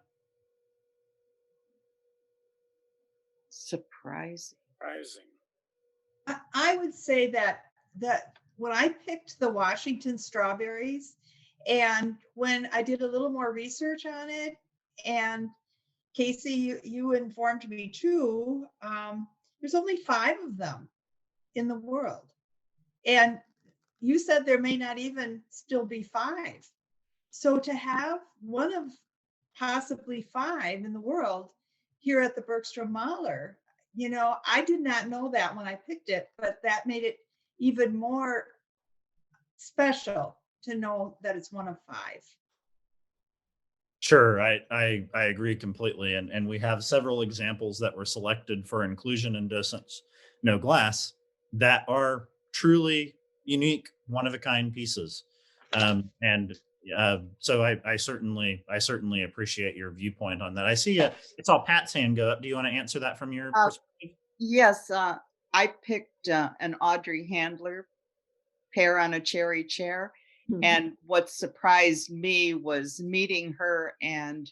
S9: Surprising.
S4: I would say that when I picked the Washington strawberries, and when I did a little more research on it and Casey, you informed me too. There's only 5 of them in the world. And you said there may not even still be 5. So to have one of possibly 5 in the world here at the Bergstrom-Mahler, I did not know that when I picked it, but that made it even more special to know that it's one of 5.
S2: Sure, I agree completely, and we have several examples that were selected for inclusion in Docents Know Glass that are truly unique, one of a kind pieces, and so I certainly appreciate your viewpoint on that. I see it's all Pat's hand go up. Do you want to answer that from your
S9: Uh,
S2: perspective?
S9: yes, I picked an Audrey Handler Pear on a Cherry Chair. And what surprised me was meeting her and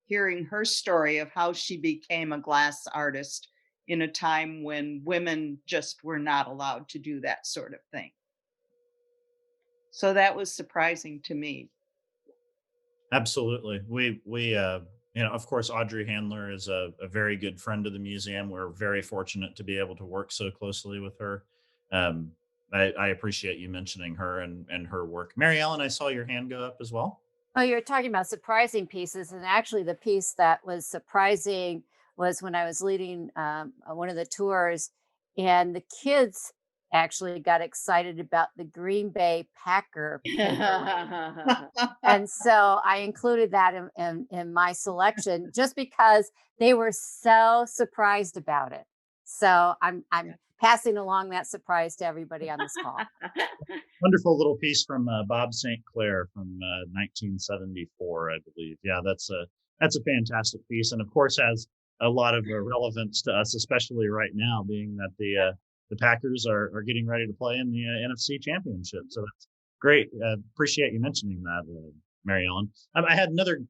S9: hearing her story of how she became a glass artist in a time when women just were not allowed to do that sort of thing. So that was surprising to me.
S2: Absolutely. Of course, Audrey Handler is a very good friend of the museum. We're very fortunate to be able to work so closely with her. Um, I appreciate you mentioning her and her work. Mary Ellen, I saw your hand go up as well.
S3: Oh, you're talking about surprising pieces, and actually, the piece that was surprising was when I was leading one of the tours, and the kids actually got excited about the Green Bay Packer paperweight. And so I included that in my selection just because they were so surprised about it. So I'm passing along that surprise to everybody on this call.
S2: Wonderful little piece from Bob St. Clair from 1974, I believe. Yeah, that's a fantastic piece, and of course has a lot of relevance to us, especially right now, being that the Packers are getting ready to play in the NFC Championship. So that's great. Appreciate you mentioning that, Mary Ellen. I had another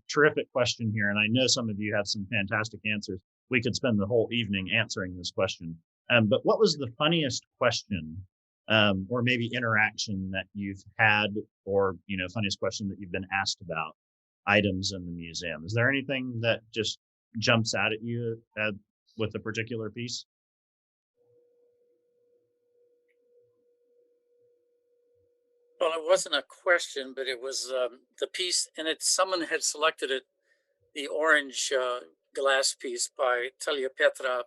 S2: terrific question here, and I know some of you have some fantastic answers. We could spend the whole evening answering this question. But what was the funniest question or maybe interaction that you've had, or funniest question that you've been asked about items in the museum? Is there anything that just jumps out at you with a particular piece?
S8: Well, it wasn't a question, but it was the piece, and someone had selected it, the orange glass piece by Telia Petra,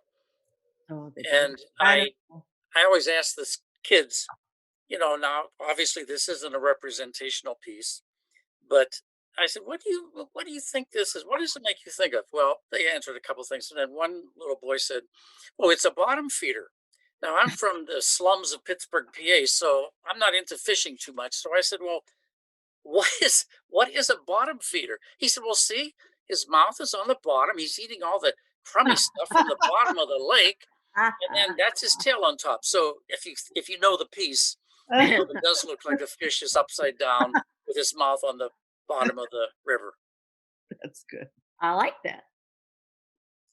S6: Oh, the
S8: and
S9: Wonderful.
S8: I always ask the kids, now obviously this isn't a representational piece, but I said, what do you think this is? What does it make you think of? Well, they answered a couple of things, and then one little boy said, "Oh, it's a bottom feeder." Now I'm from the slums of Pittsburgh, PA, so I'm not into fishing too much. So I said, "Well, what is a bottom feeder?" He said, "Well, see, his mouth is on the bottom. He's eating all the crummy stuff from the bottom of the lake, and then that's his tail on top." So if you know the piece, it does look like the fish is upside down with his mouth on the bottom of the river.
S9: That's good.
S6: I like that.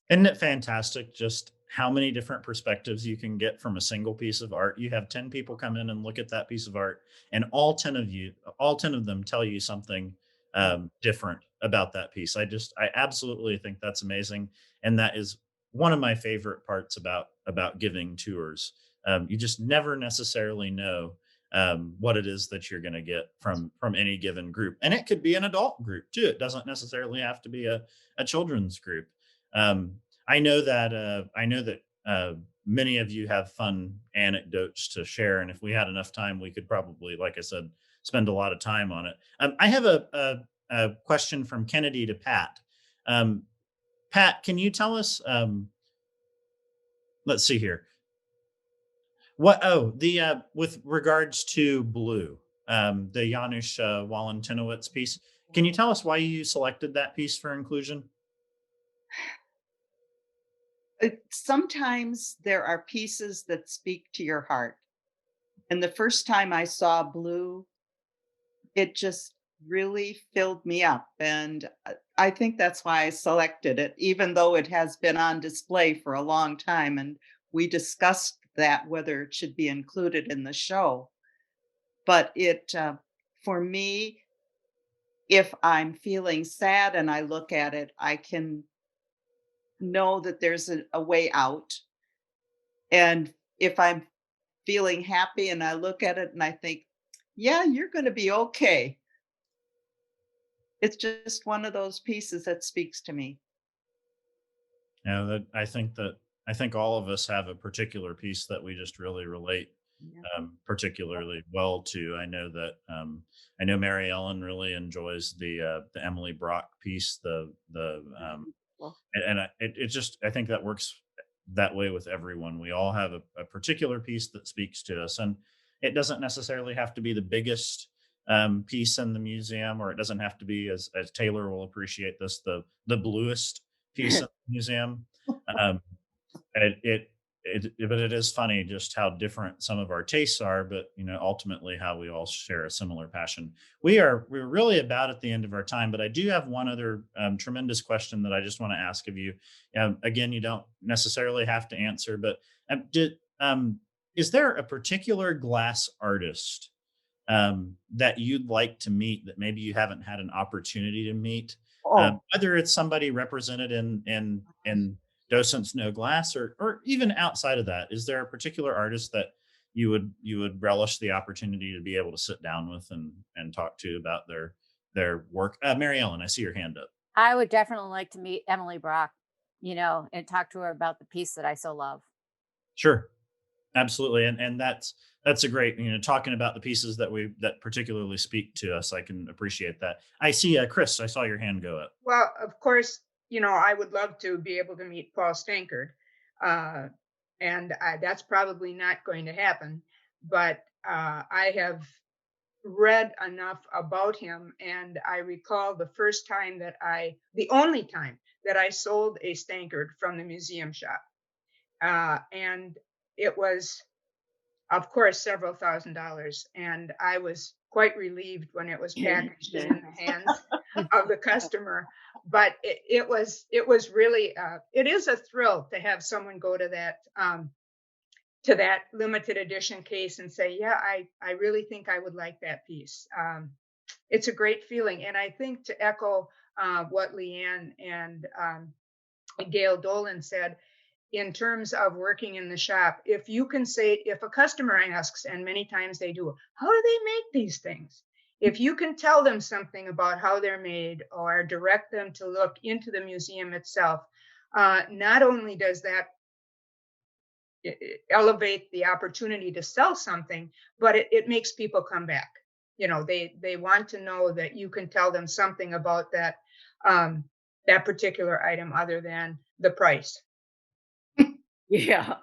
S2: Isn't it fantastic just how many different perspectives you can get from a single piece of art? You have 10 people come in and look at that piece of art, and all 10 of them tell you something different about that piece. I absolutely think that's amazing. And that is one of my favorite parts about giving tours. You just never necessarily know what it is that you're going to get from any given group, and it could be an adult group too. It doesn't necessarily have to be a children's group. um, I know that many of you have fun anecdotes to share, and if we had enough time, we could probably, like I said, spend a lot of time on it. I have a question from Kennedy to Pat. Pat, can you tell us? Let's see here. What? Oh, the with regards to blue, the Janusz Walentinowicz piece. Can you tell us why you selected that piece for inclusion?
S9: Sometimes there are pieces that speak to your heart. And the first time I saw blue, it just really filled me up. And I think that's why I selected it, even though it has been on display for a long time. And we discussed that whether it should be included in the show. But for me, if I'm feeling sad and I look at it, I can know that there's a way out. And if I'm feeling happy and I look at it and I think, yeah, you're going to be okay. It's just one of those pieces that speaks to me.
S2: Yeah, that I think all of us have a particular piece that we just really relate
S9: Yeah.
S2: particularly well to. I know Mary Ellen really enjoys the Emily Brock piece.
S9: Well,
S2: It just, I think that works that way with everyone. We all have a particular piece that speaks to us, and it doesn't necessarily have to be the biggest piece in the museum, or it doesn't have to be, as Taylor will appreciate this, the bluest piece in the museum. Um, it, it but it is funny just how different some of our tastes are, but ultimately how we all share a similar passion. We're really about at the end of our time, but I do have one other tremendous question that I just want to ask of you. Again, you don't necessarily have to answer, but is there a particular glass artist that you'd like to meet that maybe you haven't had an opportunity to meet?
S9: oh,
S2: Whether it's somebody represented in Docents Know Glass, or even outside of that, is there a particular artist that you would relish the opportunity to be able to sit down with and talk to about their work? Mary Ellen, I see your hand up.
S3: I would definitely like to meet Emily Brock, and talk to her about the piece that I so love.
S2: Sure, absolutely, and that's a great, talking about the pieces that particularly speak to us. I can appreciate that. I see, Chris, I saw your hand go up.
S7: Well, of course, I would love to be able to meet Paul Stankard. Uh, and that's probably not going to happen. But I have read enough about him. And I recall the only time that I sold a Stankard from the museum shop. And it was, of course, several $1,000s. And I was quite relieved when it was packaged and in the hands of the customer. But it was really it is a thrill to have someone go to that limited edition case and say, yeah, I really think I would like that piece. It's a great feeling. And I think, to echo what Liane and Gail Dolan said, in terms of working in the shop, if a customer asks, and many times they do, how do they make these things? If you can tell them something about how they're made, or direct them to look into the museum itself, not only does that elevate the opportunity to sell something, but it makes people come back. They want to know that you can tell them something about that particular item other than the price.
S6: Yeah.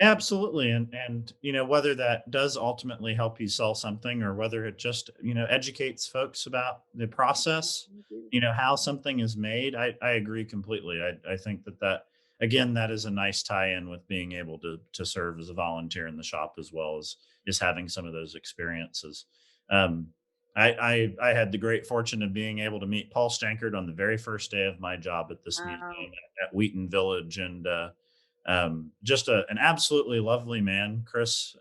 S2: Absolutely. And whether that does ultimately help you sell something, or whether it just, educates folks about the process, how something is made, I agree completely. I think that again, that is a nice tie-in with being able to serve as a volunteer in the shop, as well as having some of those experiences. Um, I had the great fortune of being able to meet Paul Stankard on the very first day of my job at this museum at Wheaton Village, and just an absolutely lovely man, Chris.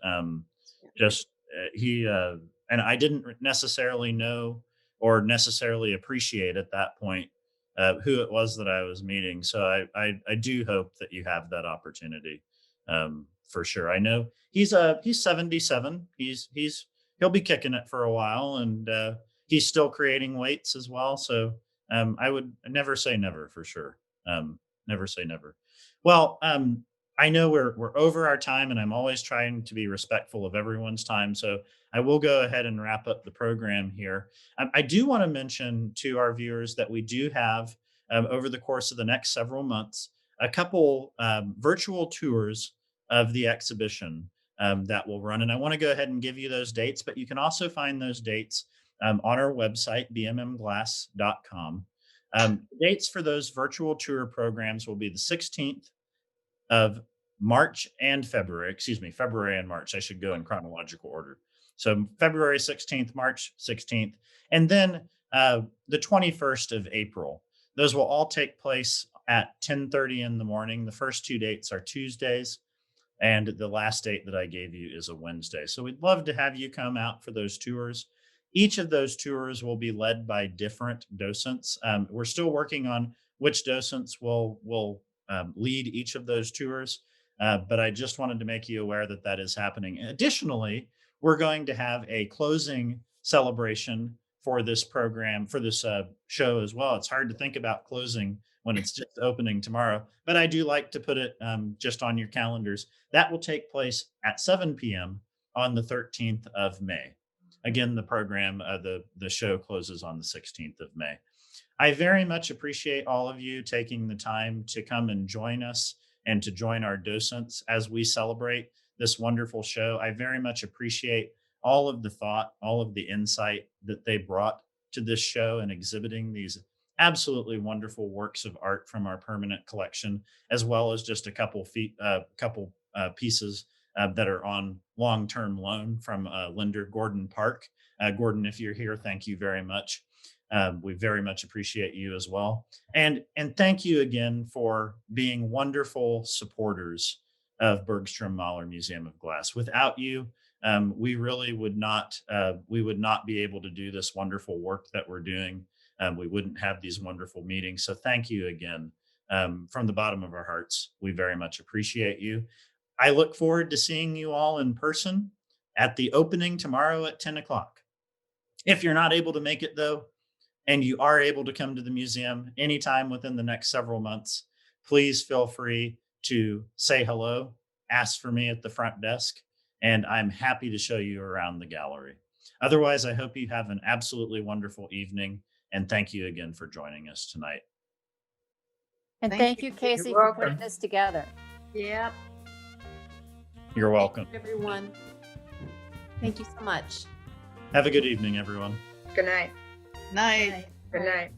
S2: Just he And I didn't necessarily know or necessarily appreciate at that point who it was that I was meeting. So I do hope that you have that opportunity, for sure. I know he's 77. He'll be kicking it for a while, and he's still creating weights as well. So I would never say never, for sure. Never say never. Well, I know we're over our time, and I'm always trying to be respectful of everyone's time. So I will go ahead and wrap up the program here. I do want to mention to our viewers that we do have, over the course of the next several months, a couple virtual tours of the exhibition that will run. And I want to go ahead and give you those dates, but you can also find those dates on our website, bmmglass.com. Dates for those virtual tour programs will be the 16th of March and February, February and March. I should go in chronological order. So February 16th, March 16th, and then the 21st of April. Those will all take place at 10:30 in the morning. The first two dates are Tuesdays, and the last date that I gave you is a Wednesday. So we'd love to have you come out for those tours. Each of those tours will be led by different docents. We're still working on which docents will lead each of those tours. But I just wanted to make you aware that that is happening. Additionally, we're going to have a closing celebration for this program, for this show as well. It's hard to think about closing when it's just opening tomorrow, but I do like to put it just on your calendars. That will take place at 7 p.m. on the 13th of May. Again, the program, the show closes on the 16th of May. I very much appreciate all of you taking the time to come and join us and to join our docents as we celebrate this wonderful show. I very much appreciate all of the thought, all of the insight that they brought to this show and exhibiting these absolutely wonderful works of art from our permanent collection, as well as just a couple pieces that are on long-term loan from lender Gordon Park. Gordon, if you're here, thank you very much. We very much appreciate you as well. And thank you again for being wonderful supporters of Bergstrom-Mahler Museum of Glass. Without you, we really would not be able to do this wonderful work that we're doing. We wouldn't have these wonderful meetings. So thank you again from the bottom of our hearts. We very much appreciate you. I look forward to seeing you all in person at the opening tomorrow at 10 o'clock. If you're not able to make it though, and you are able to come to the museum anytime within the next several months, please feel free to say hello, ask for me at the front desk, and I'm happy to show you around the gallery. Otherwise, I hope you have an absolutely wonderful evening, and thank you again for joining us tonight.
S3: And thank you, Casey,
S7: You're
S3: for putting
S7: welcome.
S3: this together.
S6: Yep.
S2: You're welcome.
S1: Thank you, everyone. Thank you so much.
S2: Have a good evening, everyone.
S7: Good night.
S9: Night.
S7: Good night.